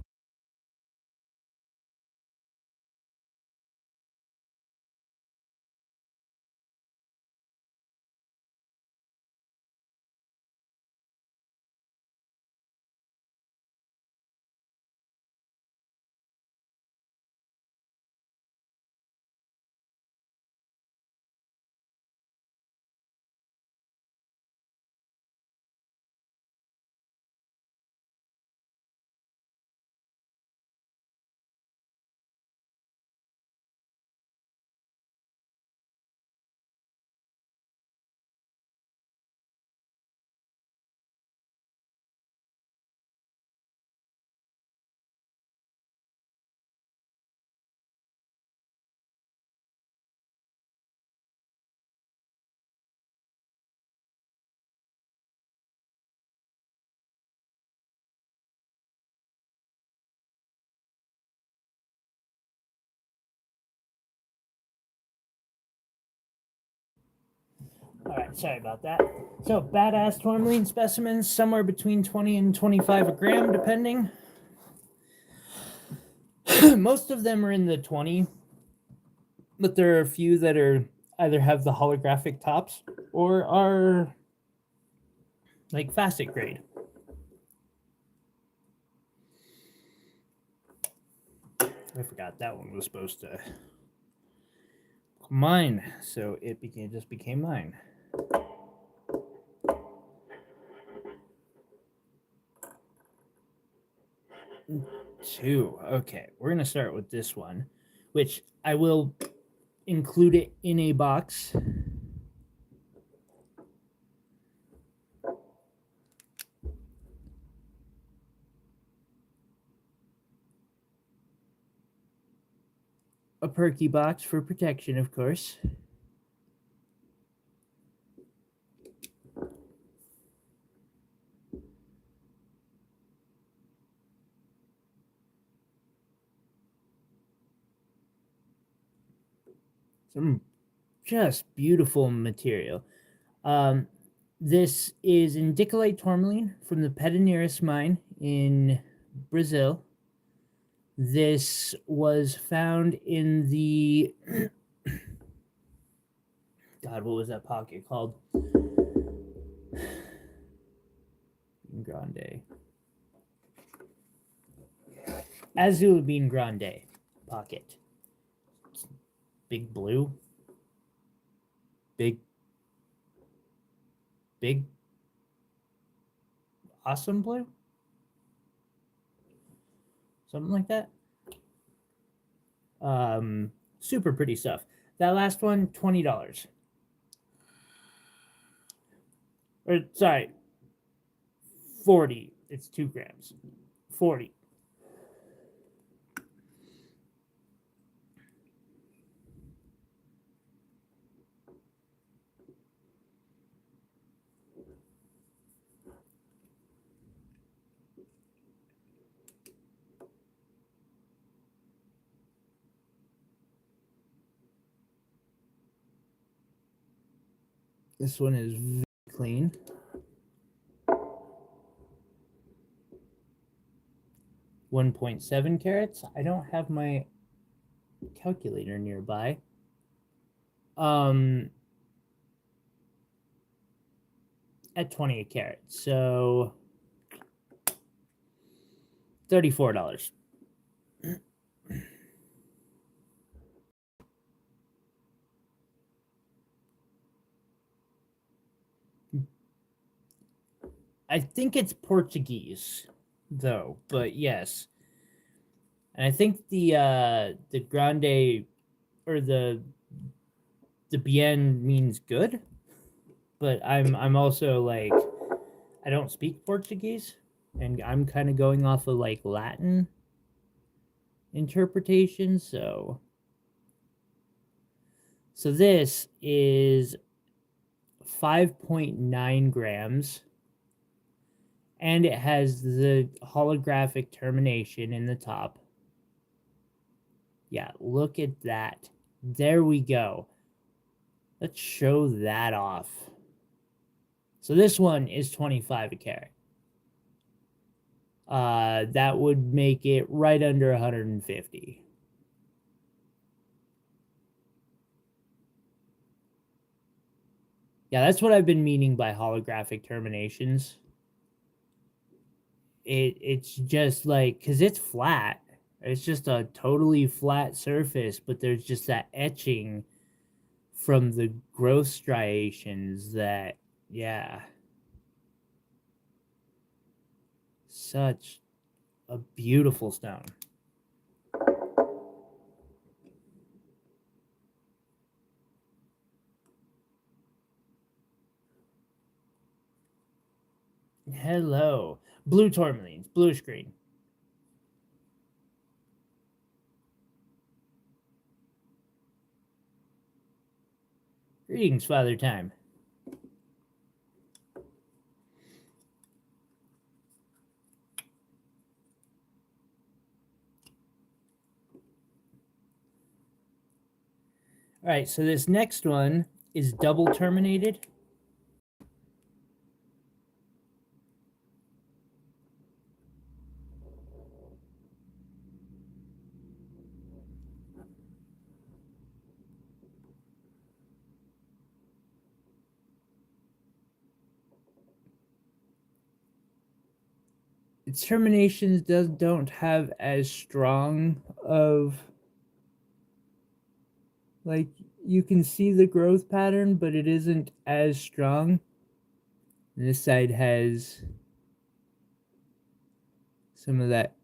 All right, sorry about that. So, badass tourmaline specimens, somewhere between 20 and 25 a gram, depending. Most of them are in the 20, but there are a few that are either have the holographic tops or are like facet grade. I forgot that one was supposed to mine, so it just became mine. Two. Okay, we're gonna start with this one, which I will include it in a box. A perky box for protection, of course. Some just beautiful material. This is Indicolite Tourmaline from the Pederneiras mine in Brazil. This was found in the God, what was that pocket called? Grande. Azul Bean Grande pocket. Big blue. Big awesome blue. Something like that. Super pretty stuff. That last one, $20. Or sorry, 40. It's 2 grams. 40. This one is very clean. .7 carats. I don't have my calculator nearby. At 20 a carat, so $34. I think it's Portuguese, though, but yes. And I think the grande or the bien means good, but I'm also like, I don't speak Portuguese, and I'm kind of going off of like Latin interpretation, so this is 5.9 grams, and it has the holographic termination in the top. Yeah, look at that. There we go. Let's show that off. So this one is 25 a carat. That would make it right under 150. Yeah, that's what I've been meaning by holographic terminations. It's just like, because it's flat. It's just a totally flat surface, but there's just that etching from the growth striations that, yeah. Such a beautiful stone. Hello. Blue tourmalines, bluish green. Greetings, Father Time. All right, so this next one is double terminated. Its terminations don't have as strong of, like, you can see the growth pattern, but it isn't as strong. And this side has some of that.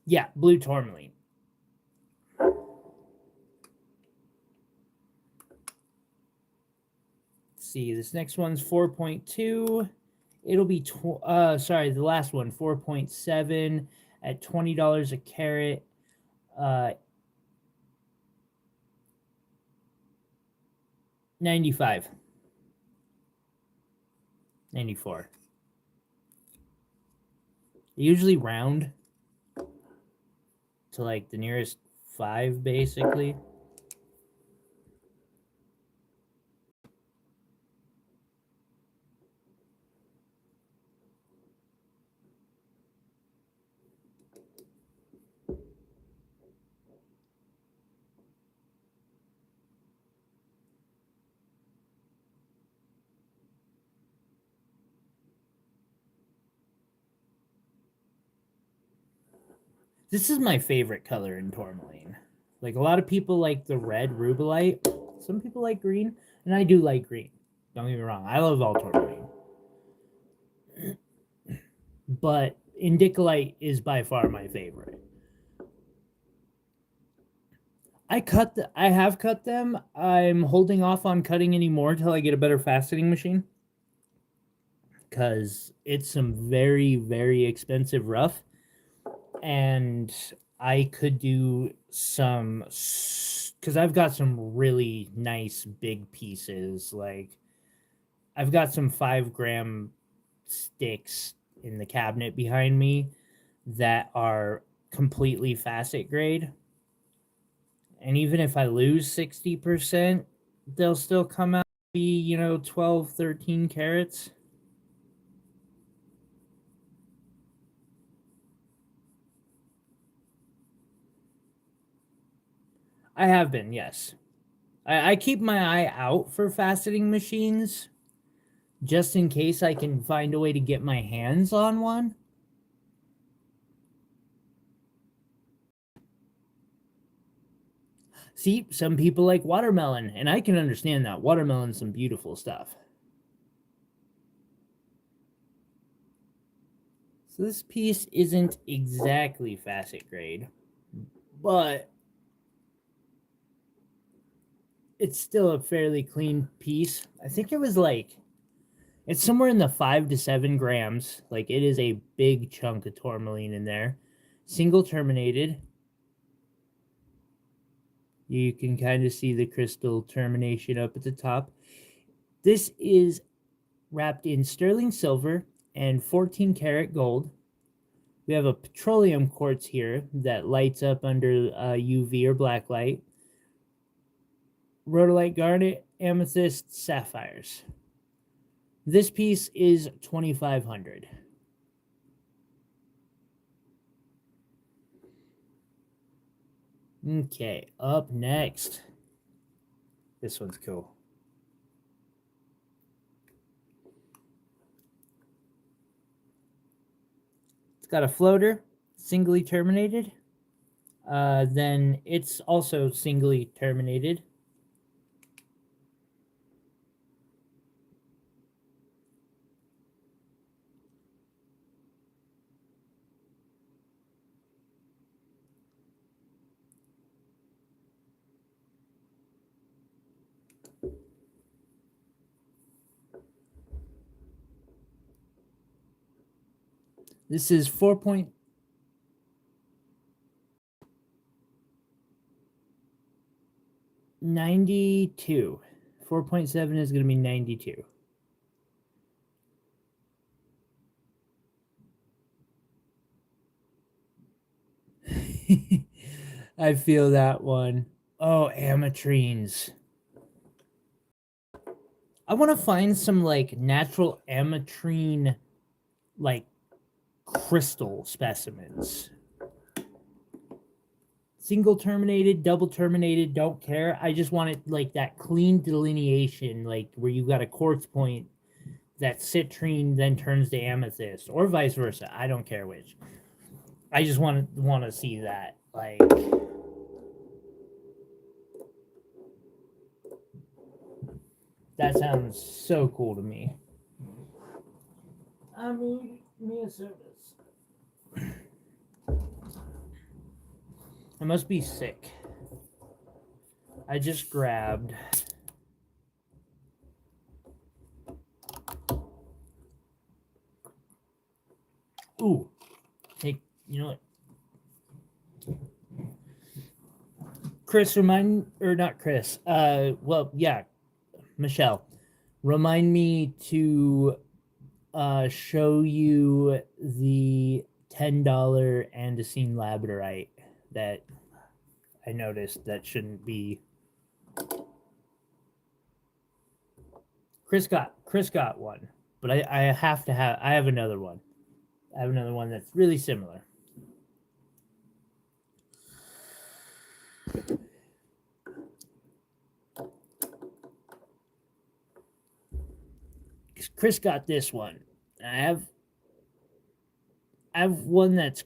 Yeah, blue tourmaline. Let's see, this next one's 4.2. It'll be, sorry, the last one, 4.7 at $20 a carat. 95. 94. They usually round to like the nearest 5, basically. This is my favorite color in tourmaline. Like, a lot of people like the red rubellite. Some people like green, and I do like green. Don't get me wrong. I love all tourmaline. But Indicolite is by far my favorite. I have cut them. I'm holding off on cutting any more till I get a better faceting machine. Because it's some very, very expensive rough. And I could do some, because I've got some really nice big pieces. Like, I've got some 5-gram sticks in the cabinet behind me that are completely facet grade. And even if I lose 60%, they'll still come out to be, 12, 13 carats. I have been, yes. I keep my eye out for faceting machines just in case I can find a way to get my hands on one. See, some people like watermelon, and I can understand that. Watermelon's some beautiful stuff. So this piece isn't exactly facet grade, but it's still a fairly clean piece. I think it was like, it's somewhere in the 5 to 7 grams. Like, it is a big chunk of tourmaline in there. Single terminated. You can kind of see the crystal termination up at the top. This is wrapped in sterling silver and 14 karat gold. We have a petroleum quartz here that lights up under UV or black light. Rhodolite garnet, amethyst, sapphires. This piece is $2,500. Okay, up next. This one's cool. It's got a floater, singly terminated. Then it's also singly terminated. This is 4.92. 4.7 is going to be 92. I feel that one. Oh, ametrines. I want to find some like natural ametrine, like crystal specimens. Single terminated, double terminated, don't care. I just want it like that clean delineation, like where you've got a quartz point that citrine then turns to amethyst, or vice versa. I don't care which. I just want to see that. Like, that sounds so cool to me. I mean, Minnesota's. I must be sick. I just grabbed ooh. Hey, you know what? Chris, well, yeah, Michelle, remind me to show you the $10 Andesine Labradorite that I noticed that shouldn't be. Chris got one, but I have to have. I have another one. I have another one that's really similar. Chris got this one. I have one that's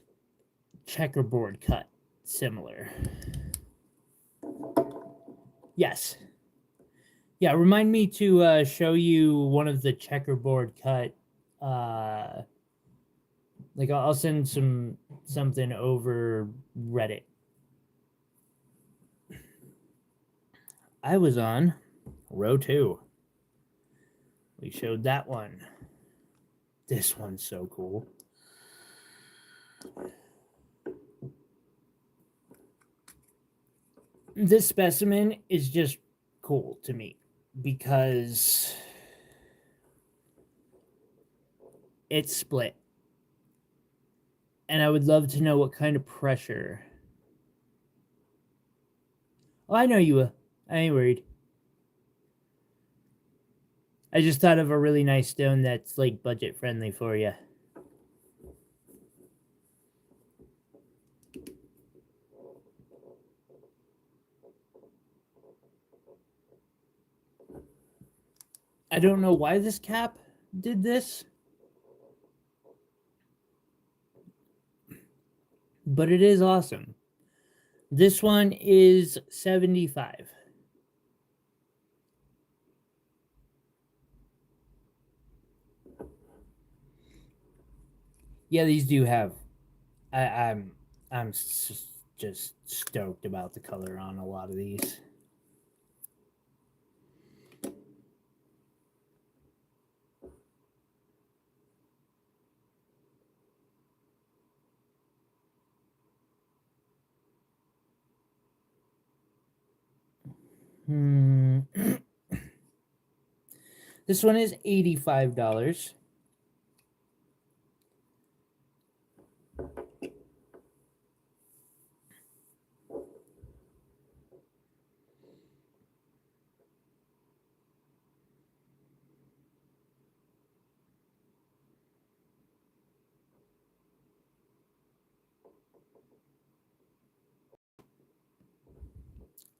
checkerboard cut, similar. Yes. Yeah, remind me to show you one of the checkerboard cut. Like I'll send something over Reddit. I was on row 2. We showed that one. This one's so cool. This specimen is just cool to me because it's split. And I would love to know what kind of pressure. Oh, I know you will. I ain't worried. I just thought of a really nice stone that's like budget friendly for you. I don't know why this cap did this, but it is awesome. This one is $75. Yeah, these do have. I'm just stoked about the color on a lot of these. This one is $85.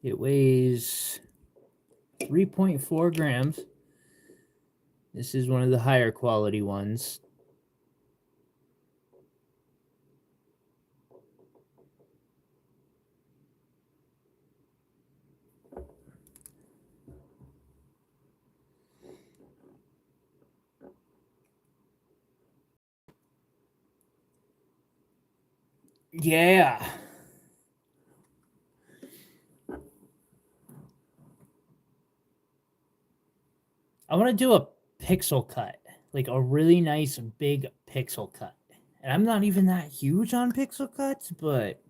It weighs 3.4 grams. This is one of the higher quality ones. Yeah. I want to do a pixel cut, like a really nice big pixel cut. And I'm not even that huge on pixel cuts, but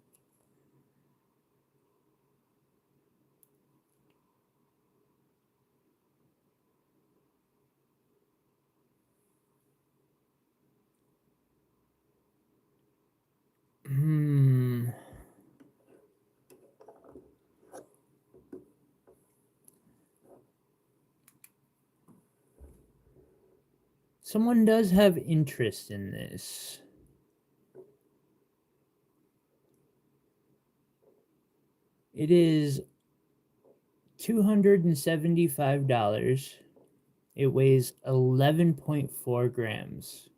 someone does have interest in this. It is $275. It weighs 11.4 grams.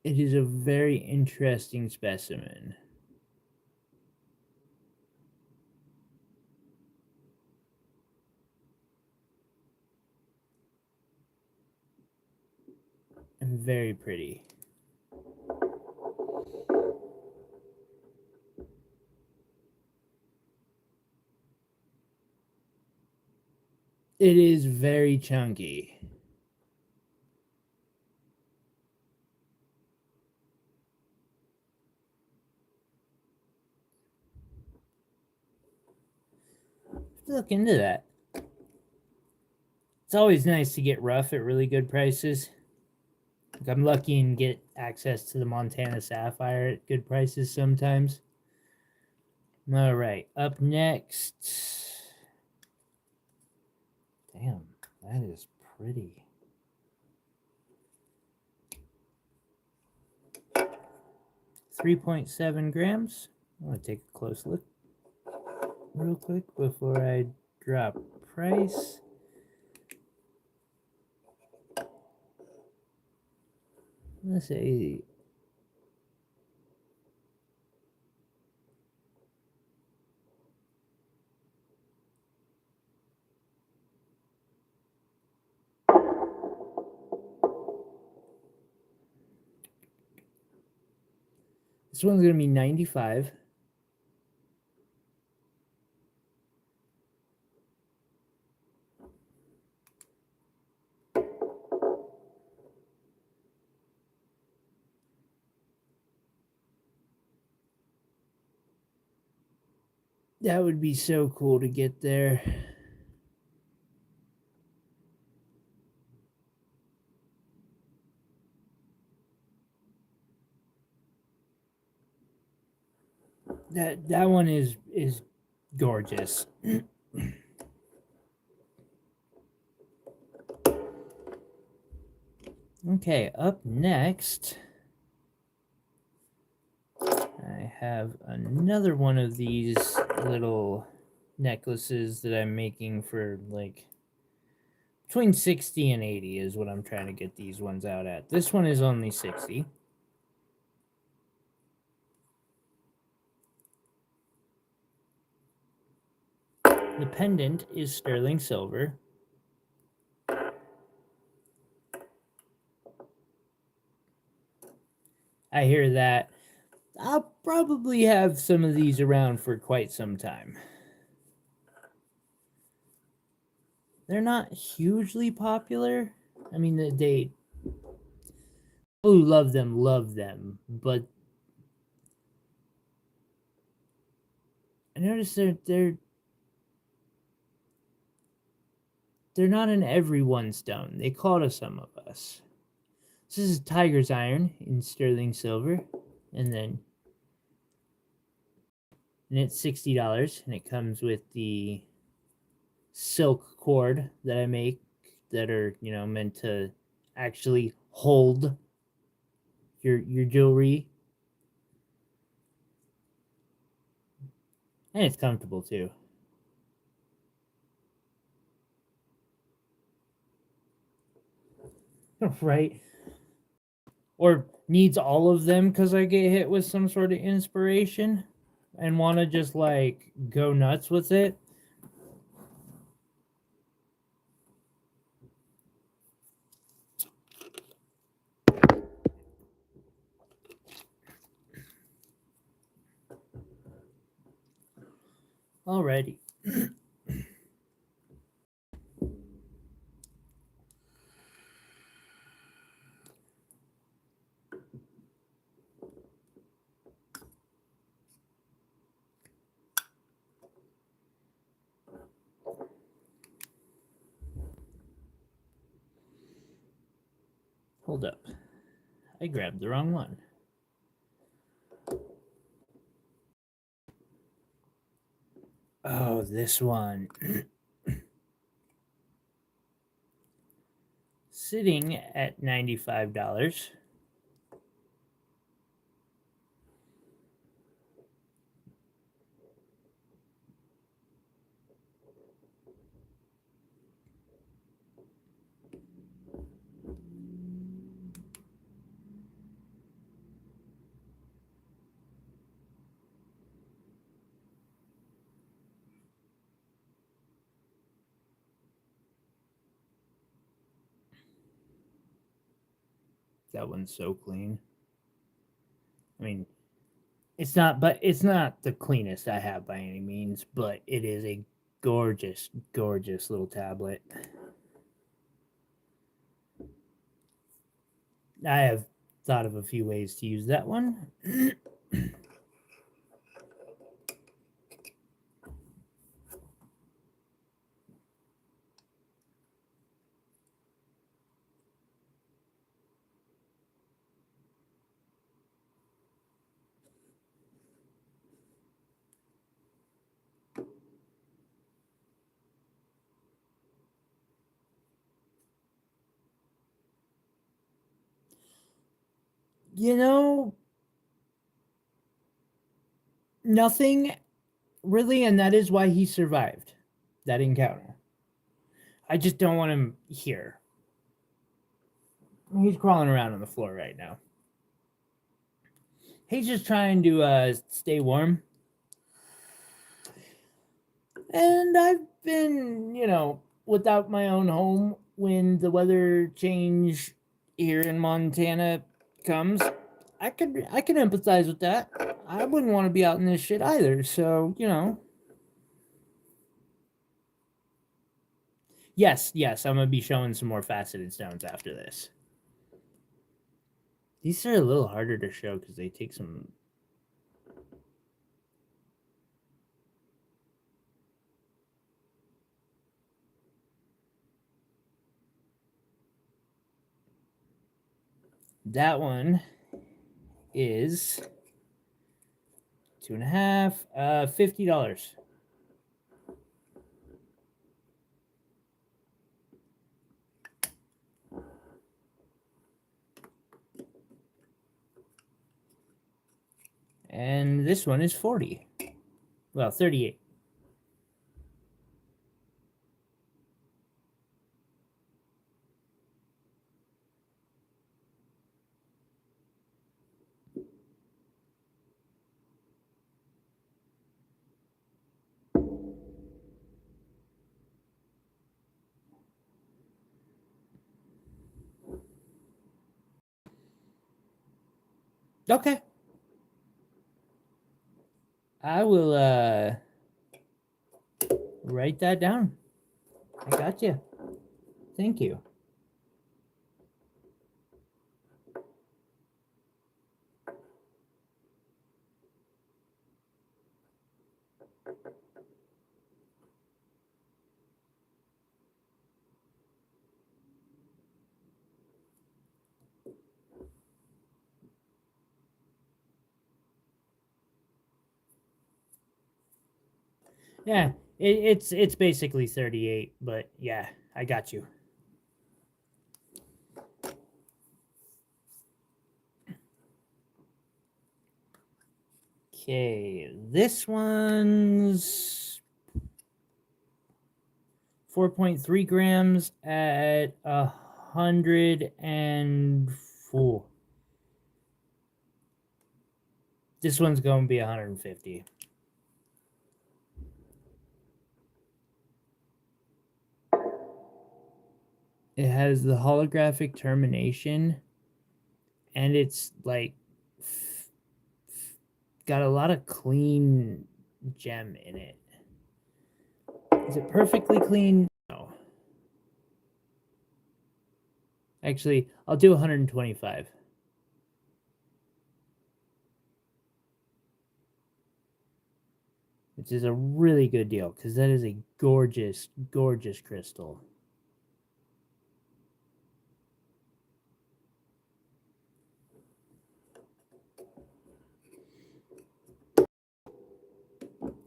It is a very interesting specimen. And very pretty. It is very chunky. look into that. It's always nice to get rough at really good prices. Like I'm lucky and get access to the Montana Sapphire at good prices sometimes. All right, up next. Damn, that is pretty. 3.7 grams. I want to take a close look real quick before I drop price. Let's say this one's going to be 95. That would be so cool to get there. That one is gorgeous. Okay, up next, I have another one of these little necklaces that I'm making for like between 60 and 80 is what I'm trying to get these ones out at. This one is only 60. The pendant is sterling silver. I hear that. I'll probably have some of these around for quite some time. They're not hugely popular. I mean, they who love them, but I noticed they're not in every stone. They call to some of us. This is Tiger's Iron in sterling silver, and it's $60, and it comes with the silk cord that I make that are meant to actually hold your jewelry, and it's comfortable too. Right? Or needs all of them because I get hit with some sort of inspiration and want to just like go nuts with it. Alrighty. Hold up. I grabbed the wrong one. Oh, this one. Sitting at $95. That one's so clean. I mean, it's not the cleanest I have by any means, but it is a gorgeous, gorgeous little tablet. I have thought of a few ways to use that one. You know, nothing really, and that is why he survived that encounter. I just don't want him here. He's crawling around on the floor right now. He's just trying to stay warm. And I've been, without my own home when the weather change here in Montana comes. I can empathize with that. I wouldn't want to be out in this shit either. So, Yes, I'm gonna be showing some more faceted stones after this. These are a little harder to show because they take some. That one is 2.5, $50. And this one is 40. Well, 38. Okay. I will write that down. I got you. Thank you. Yeah, it's basically 38, but yeah, I got you. Okay, this one's 4.3 grams at 104. This one's going to be 150. It has the holographic termination, and it's like got a lot of clean gem in it. Is it perfectly clean? No. Actually, I'll do 125. Which is a really good deal because that is a gorgeous, gorgeous crystal.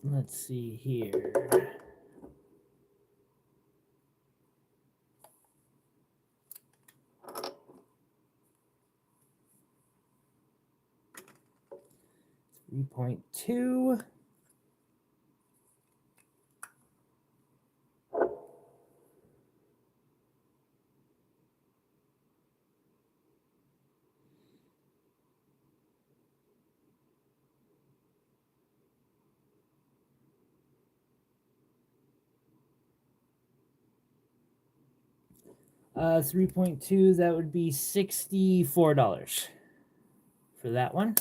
Let's see here. $3.2. $3.2, that would be $64 for that one.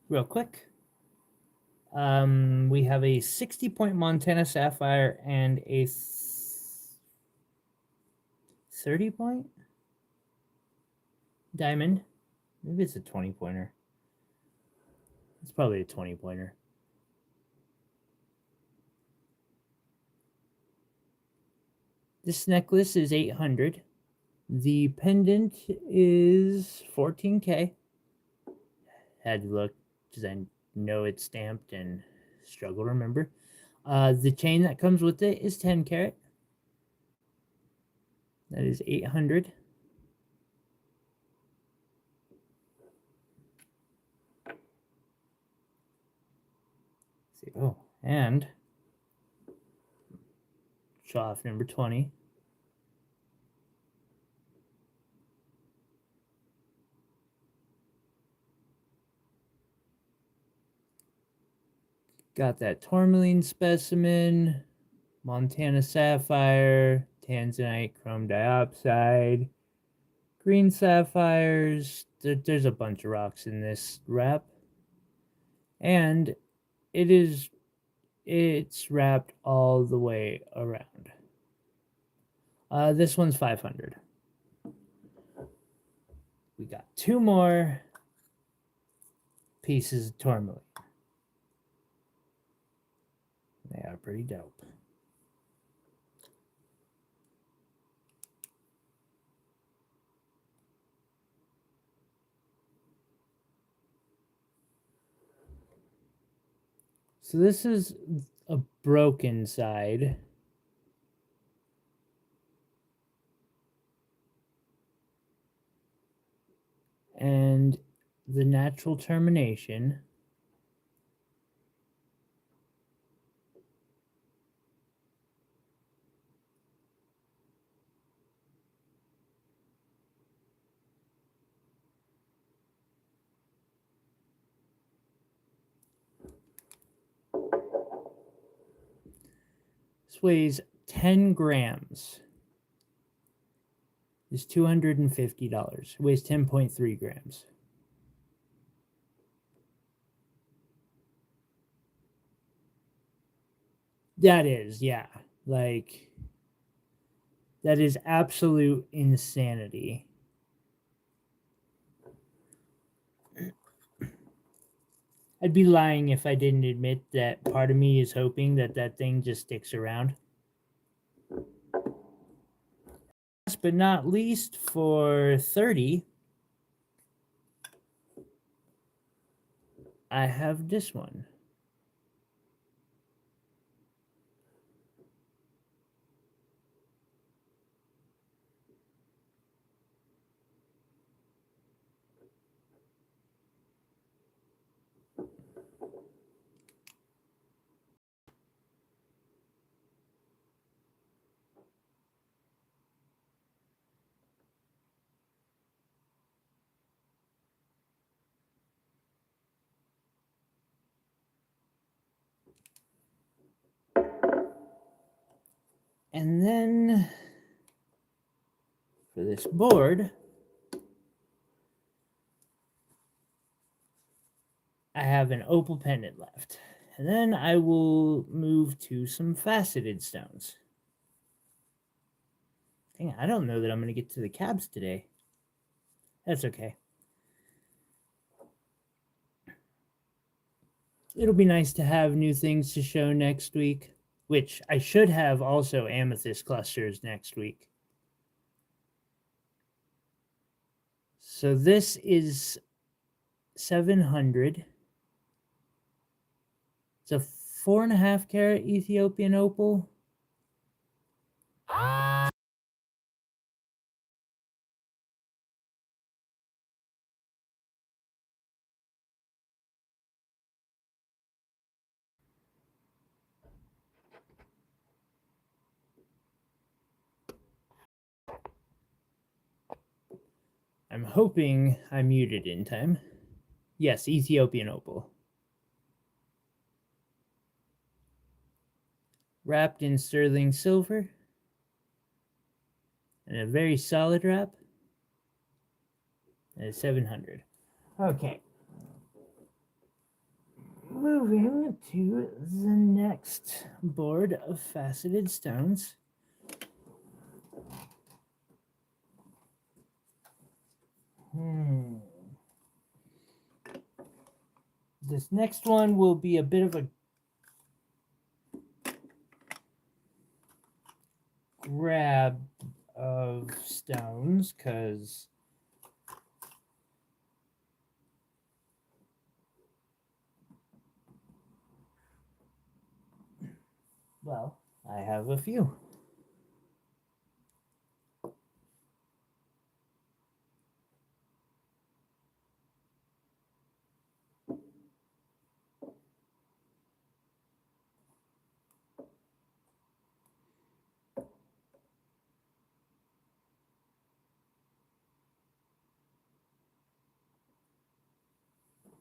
Real quick. We have a 60-point Montana Sapphire and a 30-point diamond. Maybe it's a 20-pointer. It's probably a 20-pointer. This necklace is $800. The pendant is $14K. Had to look because I know it's stamped and struggle to remember. The chain that comes with it is 10 karat. That is $800. Oh, and show off number 20. Got that tourmaline specimen, Montana sapphire, tanzanite chrome diopside, green sapphires. There's a bunch of rocks in this wrap. And it's wrapped all the way around. This one's 500. We got 2 more pieces of tourmaline. They are pretty dope. So this is a broken side. And the natural termination. This weighs 10 grams. Is $250. It weighs 10.3 grams. That is, yeah. Like, that is absolute insanity. I'd be lying if I didn't admit that part of me is hoping that that thing just sticks around. Last but not least, for 30, I have this one. And then for this board, I have an opal pendant left. And then I will move to some faceted stones. Dang, I don't know that I'm going to get to the cabs today. That's okay. It'll be nice to have new things to show next week, which I should have also amethyst clusters next week. So this is 700. It's a 4.5 carat Ethiopian opal. I'm hoping I muted in time. Yes, Ethiopian opal. Wrapped in sterling silver. And a very solid wrap. And a 700. Okay. Moving to the next board of faceted stones. This next one will be a bit of a grab of stones because well, I have a few.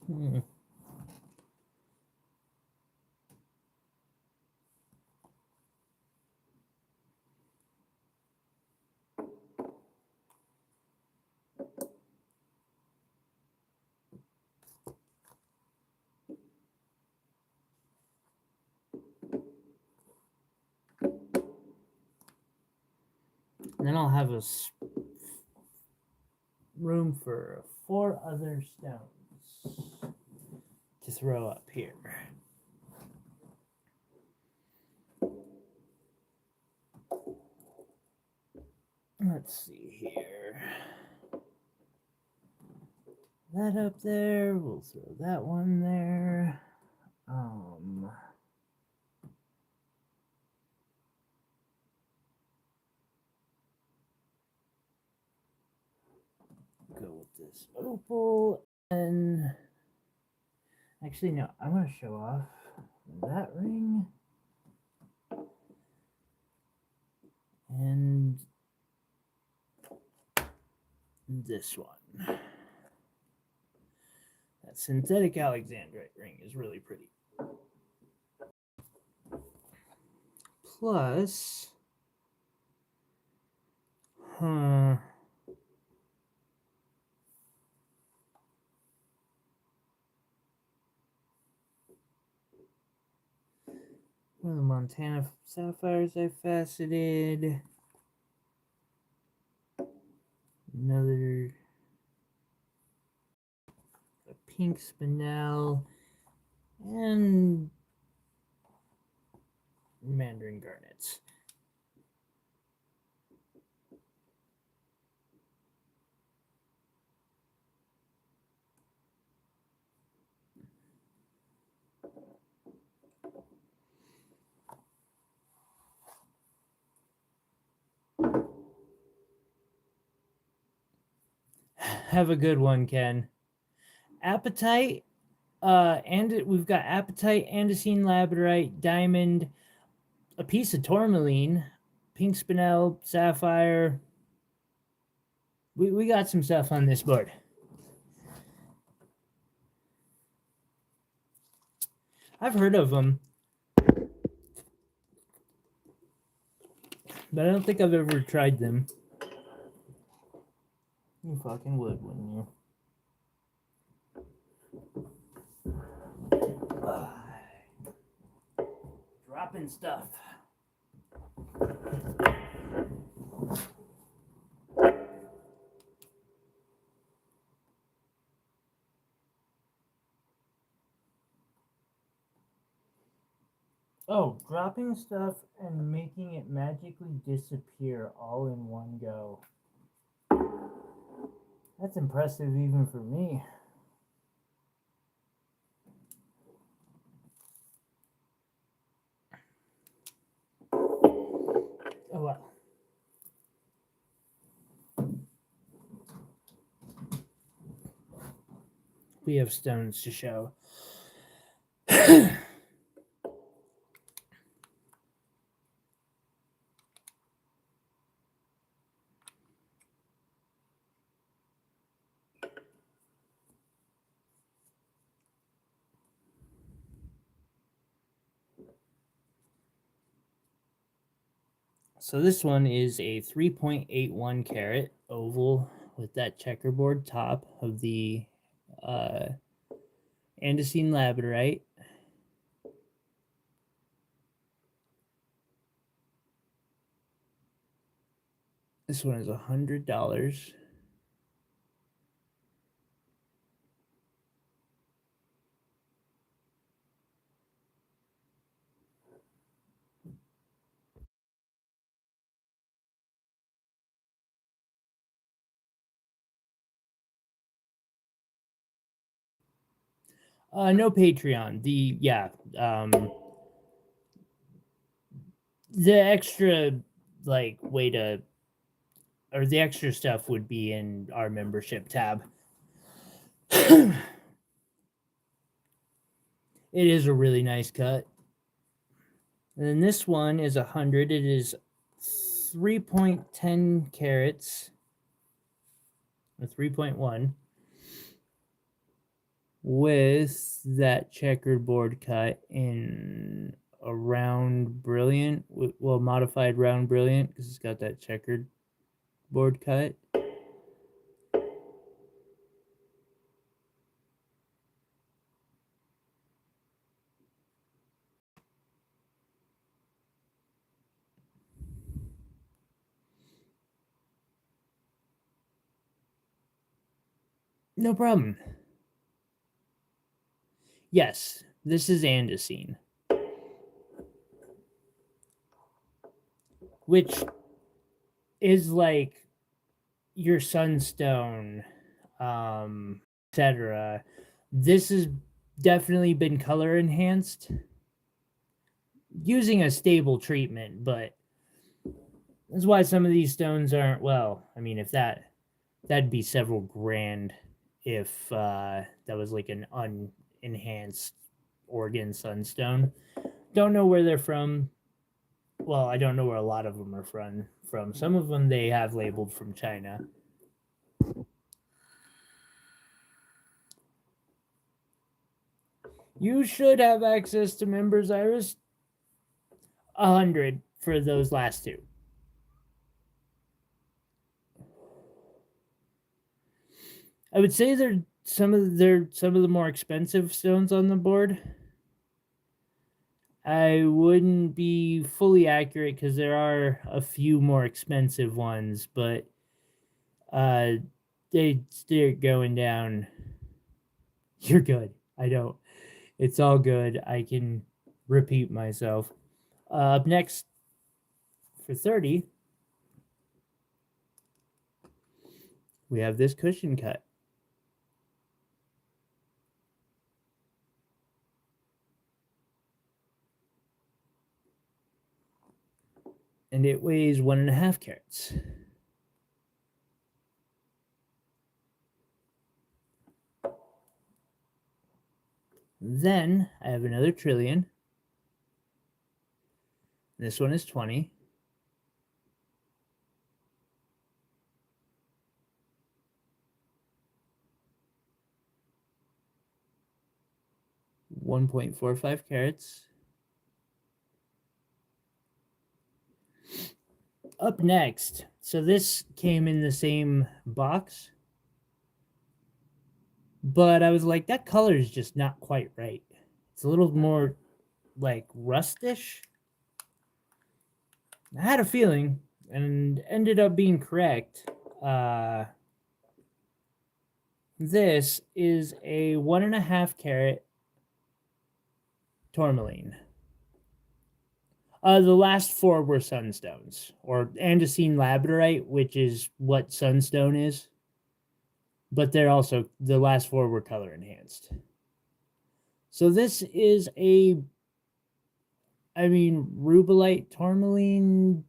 Then I'll have a room for 4 other stones to throw up here. Let's see here. That up there. We'll throw that one there. Go with this opal. And actually, no, I want to show off that ring. And this one. That synthetic alexandrite ring is really pretty. Plus, one of the Montana sapphires I faceted. Another pink spinel and mandarin garnets. Have a good one, Ken. Apatite, and we've got Apatite, Andesine Labradorite, diamond, a piece of tourmaline, pink spinel, sapphire. We got some stuff on this board. I've heard of them, but I don't think I've ever tried them. You fucking would, wouldn't you? Dropping stuff. Oh, dropping stuff and making it magically disappear all in one go. That's impressive even for me. Oh well. We have stones to show. So this one is a 3.81 carat oval with that checkerboard top of the Andesine Labradorite. This one is $100. No Patreon. The extra way to, or the extra stuff would be in our membership tab. It is a really nice cut. And then this one is 100. It is 3.10 carats, or 3.1. with that checkered board cut in a round brilliant, well, modified round brilliant, because it's got that checkered board cut. No problem. Yes, this is Andesine, which is like your sunstone, etc. This has definitely been color enhanced using a stable treatment, but that's why some of these stones aren't, well, I mean, if that'd be several grand if that was like an unenhanced Oregon sunstone. Don't know where they're from. Well, I don't know where a lot of them are from. Some of them they have labeled from China. You should have access to members, Iris. 100 for those last two. I would say they're some of the more expensive stones on the board. I wouldn't be fully accurate because there are a few more expensive ones, but they start going down. You're good. I don't. It's all good. I can repeat myself. Up next for 30, we have this cushion cut. And it weighs 1.5 carats. Then I have another trillion. This one is 20. $1.45 carats. Up next, so this came in the same box, but I was like, that color is just not quite right. It's a little more like rustish. I had a feeling and ended up being correct. This is a 1.5 carat tourmaline. The last four were sunstones, or Andesine Labradorite, which is what sunstone is. But they're also, the last four were color enhanced. So this is rubellite tourmaline.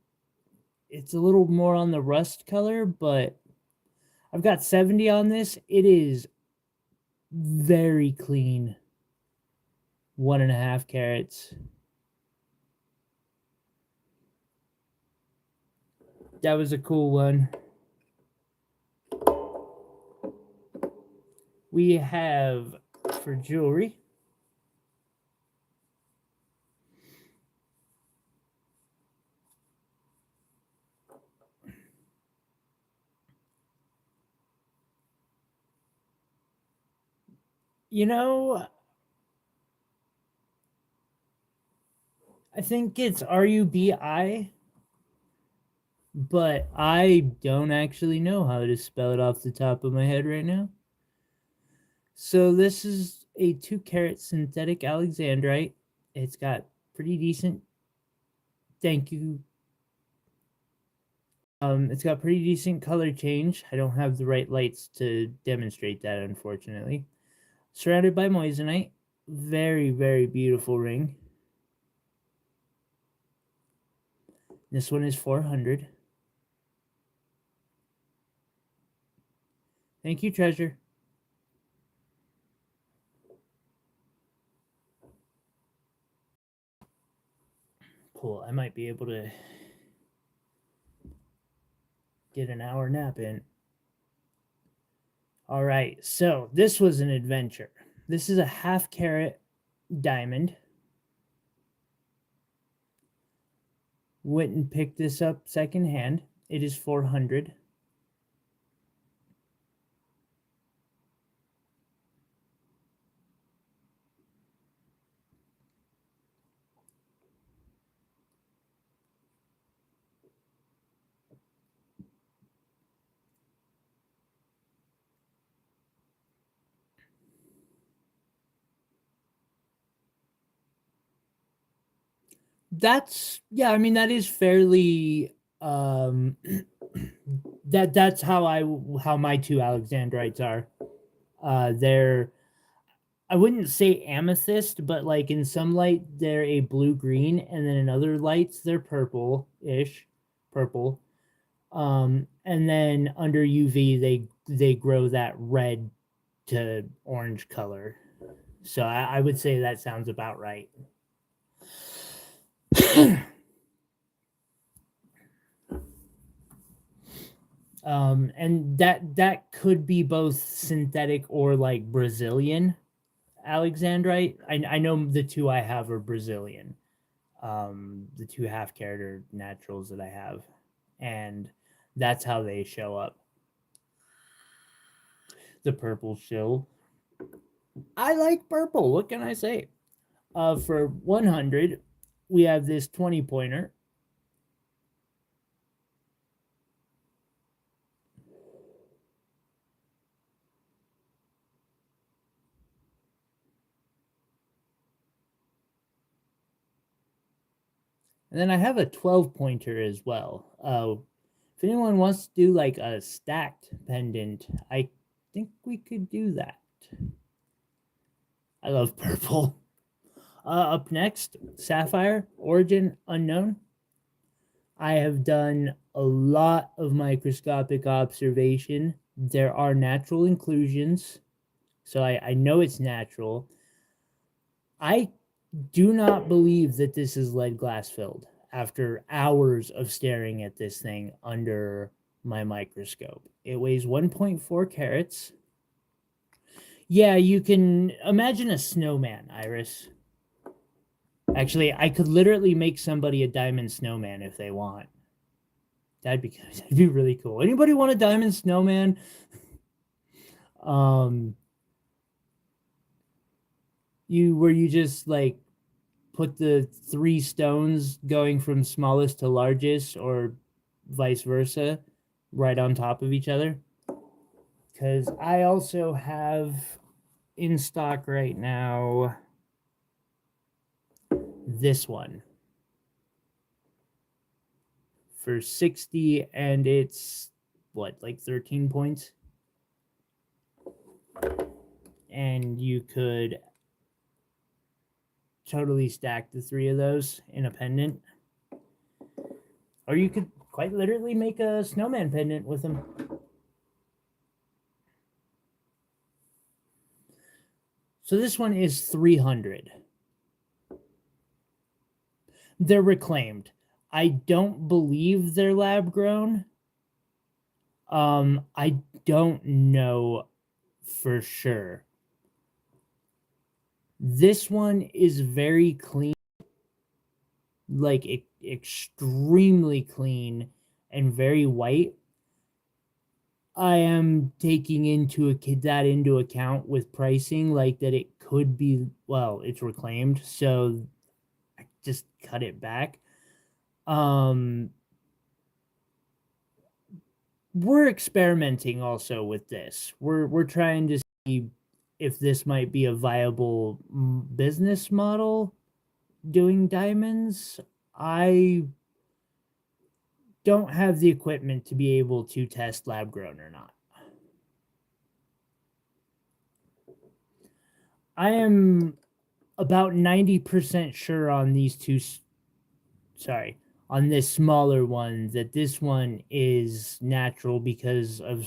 It's a little more on the rust color, but I've got 70 on this. It is very clean. 1.5 carats. That was a cool one. We have for jewelry. You know, I think it's RUBI, but I don't actually know how to spell it off the top of my head right now. So this is a 2 carat synthetic alexandrite. It's got pretty decent, thank you. It's got pretty decent color change. I don't have the right lights to demonstrate that, unfortunately. Surrounded by moissanite. Very, very beautiful ring. This one is 400. Thank you, treasure. Cool. I might be able to get an hour nap in. All right. So this was an adventure. This is a 1/2 carat diamond. Went and picked this up secondhand. It is 400. That's, yeah, I mean, that is fairly that's how my two alexandrites are. They're, I wouldn't say amethyst, but like in some light they're a blue green, and then in other lights they're purple-ish, purple. And then under UV they grow that red to orange color. So I would say that sounds about right. And that could be both synthetic or like Brazilian alexandrite. I know the two I have are Brazilian. The two 1/2 carat are naturals that I have, and that's how they show up. The purple shill. I like purple. What can I say? For 100, we have this 20 pointer. And then I have a 12 pointer as well. If anyone wants to do like a stacked pendant, I think we could do that. I love purple. Up next, sapphire, origin unknown. I have done a lot of microscopic observation. There are natural inclusions, so I know it's natural. I do not believe that this is lead glass filled after hours of staring at this thing under my microscope. It weighs 1.4 carats. Yeah, you can imagine a snowman, Iris. Actually, I could literally make somebody a diamond snowman if they want. That'd be really cool. Anybody want a diamond snowman? You just like put the 3 stones going from smallest to largest, or vice versa, right on top of each other. Because I also have in stock right now this one for 60, and it's what, like 13 points? And you could totally stack the 3 of those in a pendant. Or you could quite literally make a snowman pendant with them. So this one is 300. They're reclaimed. I don't believe they're lab grown. I don't know for sure. This one is very clean, like extremely clean and very white. I am taking that into account with pricing, like that it could be, well, it's reclaimed, so I just cut it back. We're experimenting also with this. We're trying to see if this might be a viable business model doing diamonds. I don't have the equipment to be able to test lab grown or not. I am about 90% sure on these two, on this smaller one, that this one is natural because of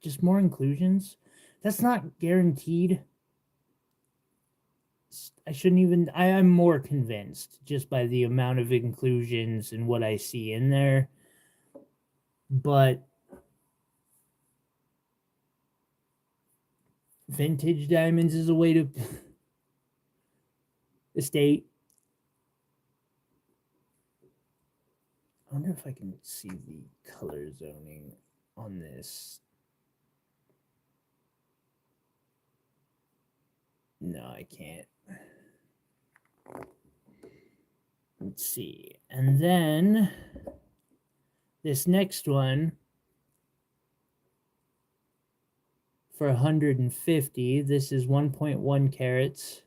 just more inclusions. That's not guaranteed. I am more convinced just by the amount of inclusions and what I see in there. But vintage diamonds is a way to estate. I wonder if I can see the color zoning on this. No, I can't. Let's see. And then this next one for 150, this is 1.1 carats.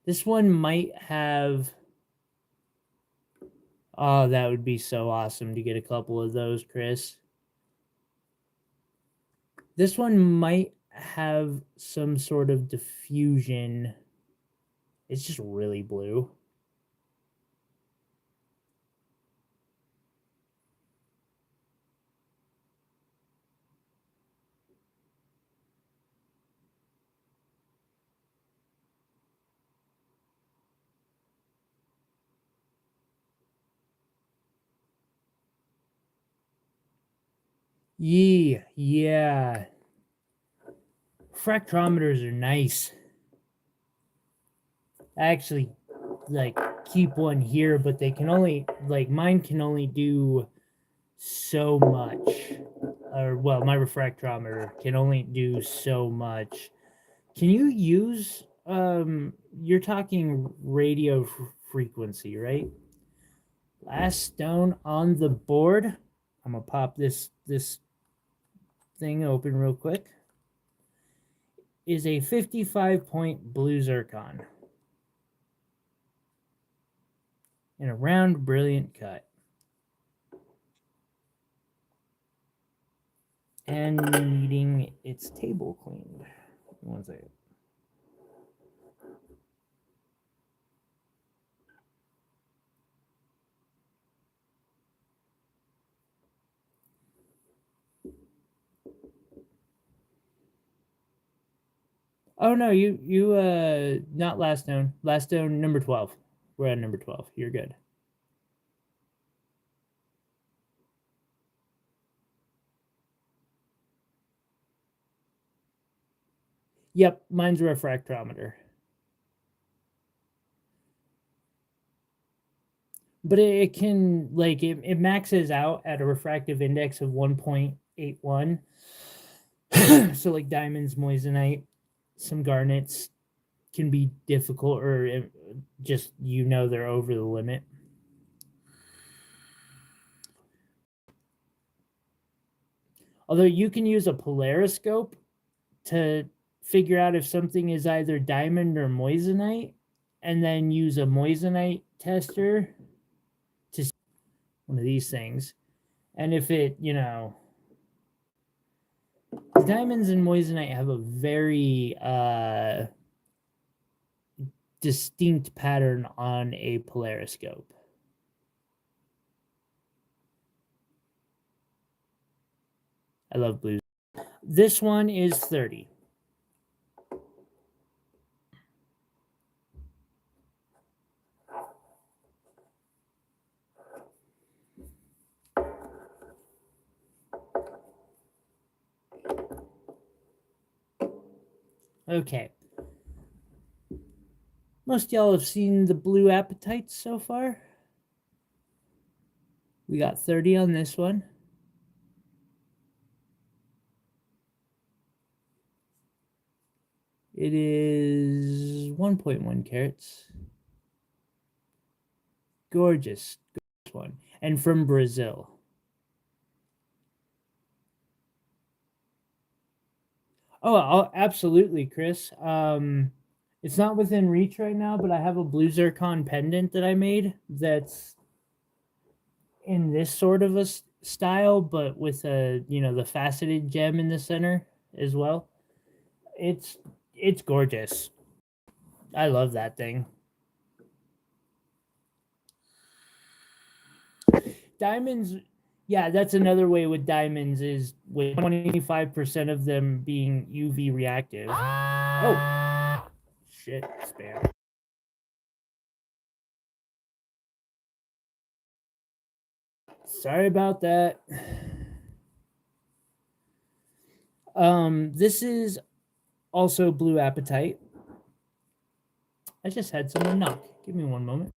This one might have, oh, that would be so awesome to get a couple of those, Chris. This one might have some sort of diffusion. It's just really blue. Yeah. Fractometers are nice. I actually like keep one here, but they can only, like, mine can only do so much. Or, well, my refractometer can only do so much. Can you use, you're talking radio frequency, right? Last stone on the board. I'm gonna pop this thing open real quick. Is a 55-point blue zircon in a round, brilliant cut. And needing its table cleaned. One second. Oh no, you not last stone. Last stone number 12. We're at number 12. You're good. Yep, mine's a refractometer. But it can, like, it maxes out at a refractive index of 1.81. So like diamonds, moissanite, some garnets can be difficult, or just, they're over the limit. Although you can use a polariscope to figure out if something is either diamond or moissanite, and then use a moissanite tester to see one of these things. And if it, diamonds and moissanite have a very distinct pattern on a polariscope. I love blues. This one is 30. Okay. Most y'all have seen the blue apatites so far. We got 30 on this one. It is 1.1 carats. Gorgeous one. And from Brazil. Oh, absolutely, Chris. It's not within reach right now, but I have a blue zircon pendant that I made that's in this sort of a style, but with a, the faceted gem in the center as well. It's gorgeous. I love that thing. Diamonds, yeah, that's another way with diamonds, is with 25% of them being UV reactive. Oh, shit, spam. Sorry about that. This is Also blue apatite. I just had someone knock. Give me one moment.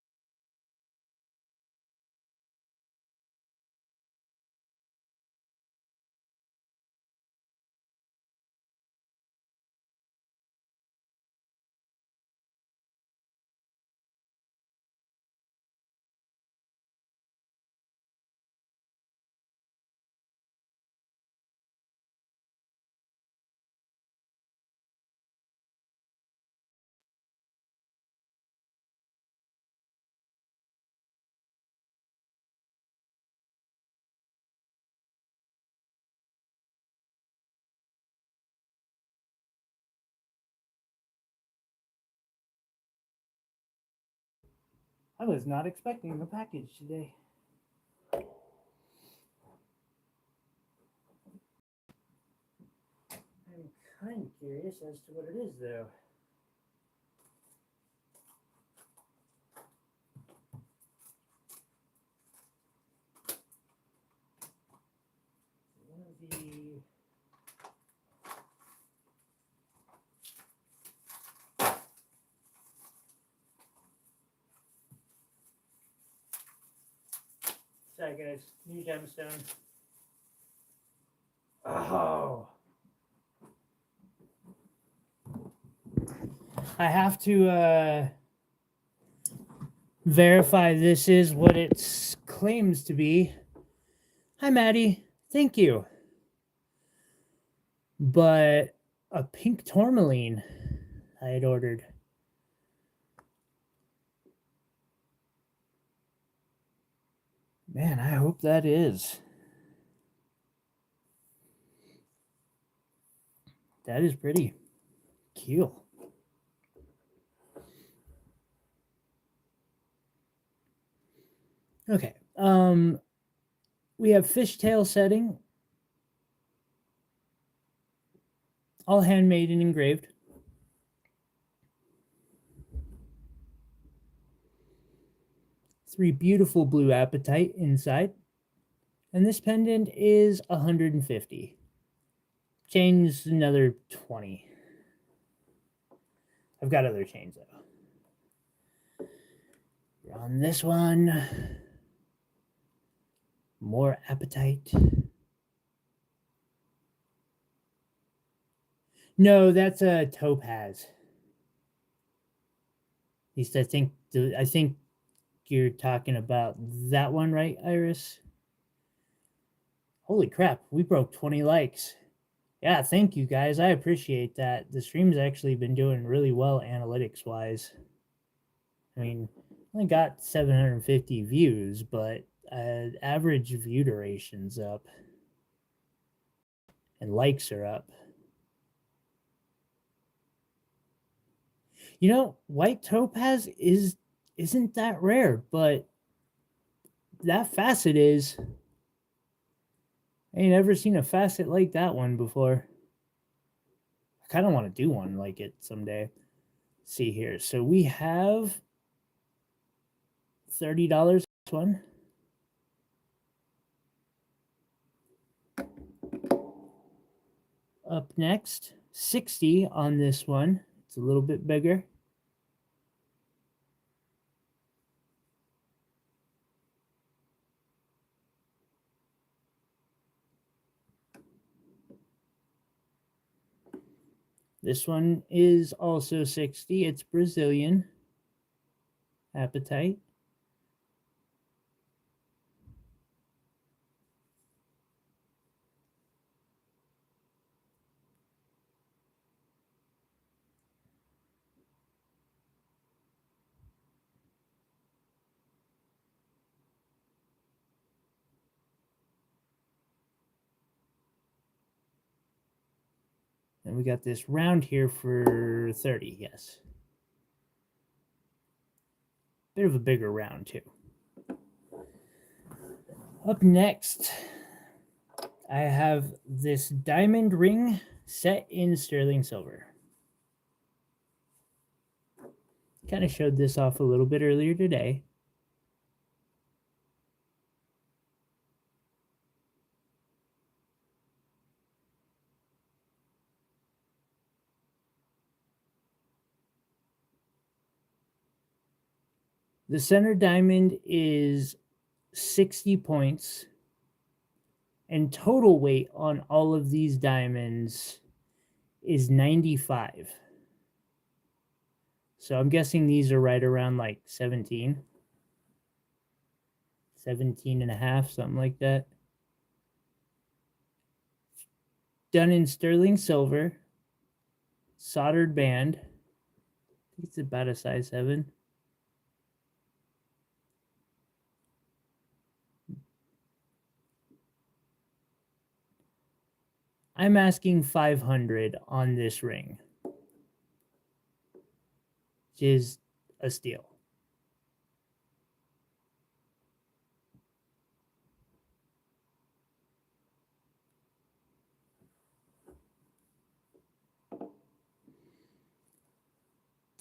I was not expecting a package today. I'm kind of curious as to what it is, though. One of the sorry, guys. New gemstone. Oh. I have to verify this is what it claims to be. Hi, Maddie. Thank you. But a pink tourmaline I had ordered. Man, I hope that is. That is pretty cute. Okay. We have fishtail setting. All handmade and engraved. Three beautiful blue apatite inside. And this pendant is 150. Chain's another 20. I've got other chains though. On this one, more apatite. No, that's a topaz. At least I think you're talking about that one, right, Iris? Holy crap, we broke 20 likes. Yeah, thank you guys. I appreciate that. The stream's actually been doing really well analytics wise. I mean, only got 750 views, but average view duration's up and likes are up. You know, white topaz isn't that rare, but that facet is. I ain't ever seen a facet like that one before. I kind of want to do one like it someday. Let's see here. So we have $30 this one. Up next, 60 on this one. It's a little bit bigger. This one is also 60. It's Brazilian apatite. And we got this round here for 30, yes. Bit of a bigger round too. Up next, I have this diamond ring set in sterling silver. Kind of showed this off a little bit earlier today. The center diamond is 60 points, and total weight on all of these diamonds is 95. So I'm guessing these are right around like 17 and a half, something like that. Done in sterling silver, soldered band. I think it's about a size 7. I'm asking 500 on this ring, which is a steal.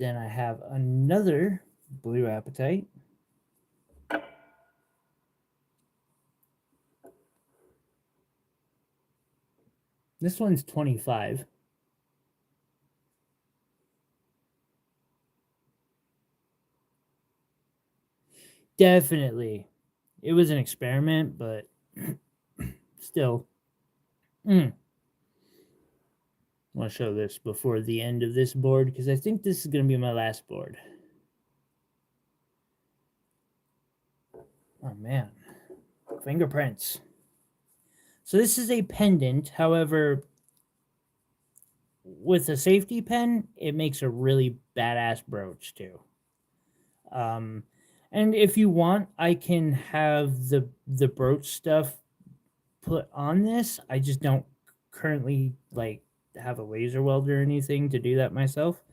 Then I have another blue apatite. This one's 25. Definitely. It was an experiment, but still. I want to show this before the end of this board because I think this is going to be my last board. Oh, man. Fingerprints. So this is a pendant. However, with a safety pin, it makes a really badass brooch too. And if you want, I can have the brooch stuff put on this. I just don't currently like have a laser welder or anything to do that myself.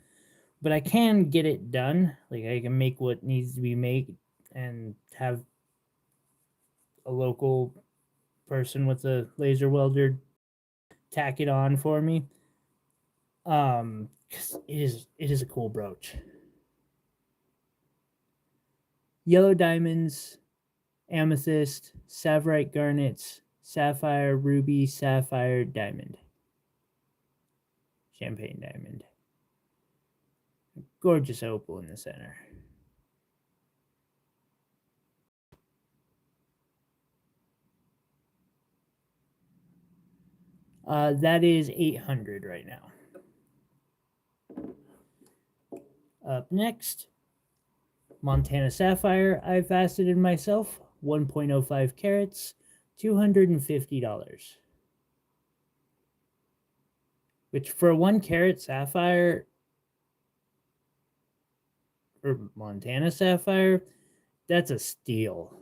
But I can get it done. Like I can make what needs to be made and have a local person with a laser welder tack it on for me. 'Cause it is a cool brooch. Yellow diamonds, amethyst, savorite garnets, sapphire, ruby, sapphire, diamond. Champagne diamond. Gorgeous opal in the center. That is 800 right now. Up next, Montana Sapphire. I faceted myself, 1.05 carats, $250. Which for a 1 carat sapphire, or Montana Sapphire, that's a steal.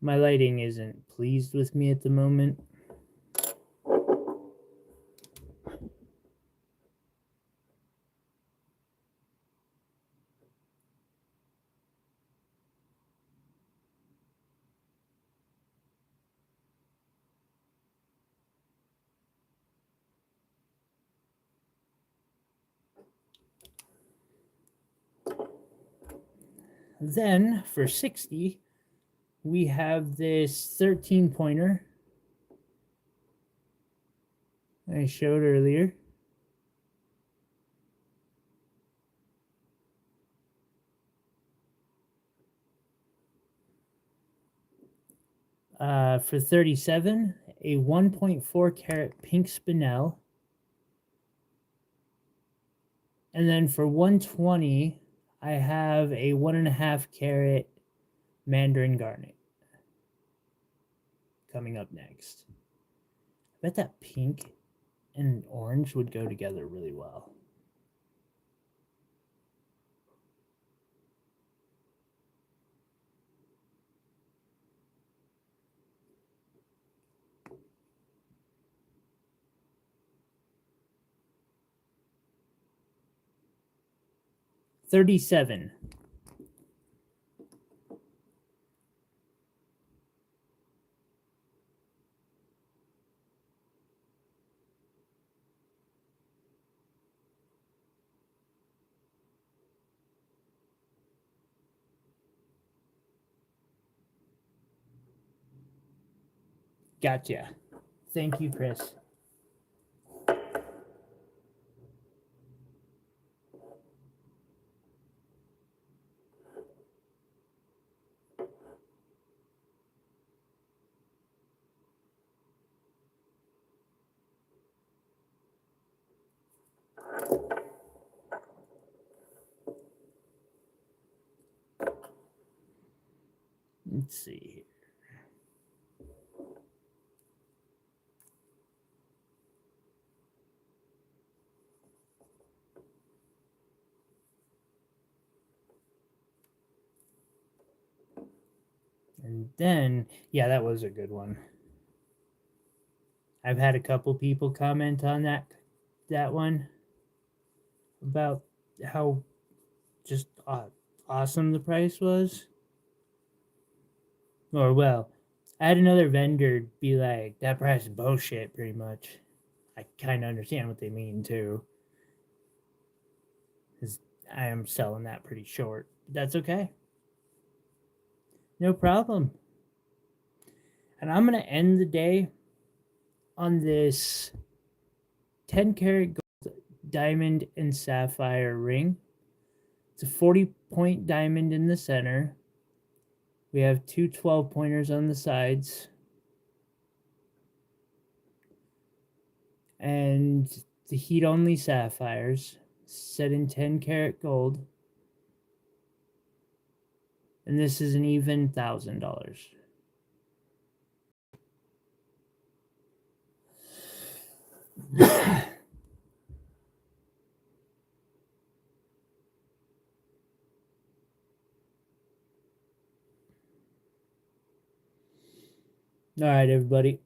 My lighting isn't pleased with me at the moment. Then for 60, we have this 13 pointer I showed earlier. For 37, a 1.4 carat pink spinel. And then for 120, I have a 1.5 carat mandarin garnet coming up next. I bet that pink and orange would go together really well. $37. Gotcha. Thank you, Chris. Let's see. And then, yeah, that was a good one. I've had a couple people comment on that one about how just awesome the price was. Or, well, I had another vendor be like, that price is bullshit, pretty much. I kind of understand what they mean, too. Because I am selling that pretty short. But that's okay. No problem. And I'm going to end the day on this 10 karat gold diamond and sapphire ring. It's a 40-point diamond in the center. We have two 12-pointers on the sides. And the heat-only sapphires set in 10 karat gold. And this is an even $1,000. All right, everybody.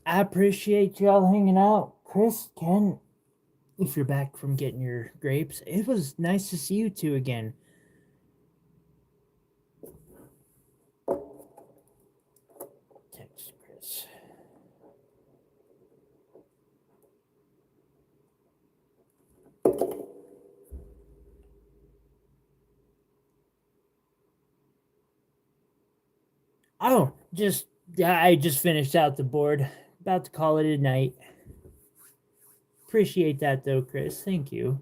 I appreciate y'all hanging out. Chris, Ken, if you're back from getting your grapes, it was nice to see you two again. Text Chris. Oh, I just finished out the board. About to call it a night. Appreciate that though, Chris. Thank you.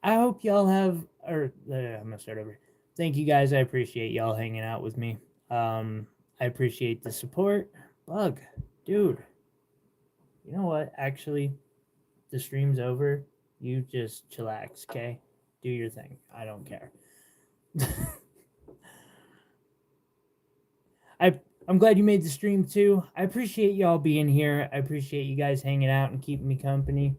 I hope y'all have, or I'm gonna start over. Thank you guys. I appreciate y'all hanging out with me. I appreciate the support. Bug, dude. You know what? Actually, the stream's over. You just chillax, okay? Do your thing. I don't care. I'm glad you made the stream too. I appreciate y'all being here. I appreciate you guys hanging out and keeping me company.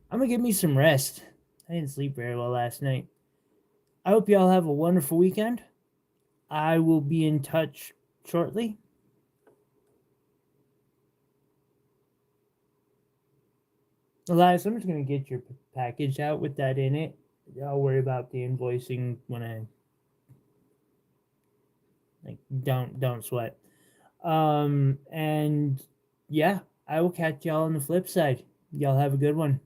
I'm gonna get me some rest. I didn't sleep very well last night. I hope y'all have a wonderful weekend. I will be in touch shortly. Elias, I'm just gonna get your package out with that in it. I'll worry about the invoicing when I don't sweat. And yeah, I will catch y'all on the flip side. Y'all have a good one.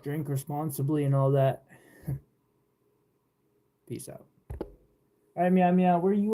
Drink responsibly and all that. Peace out. All right, meow meow. Where are you?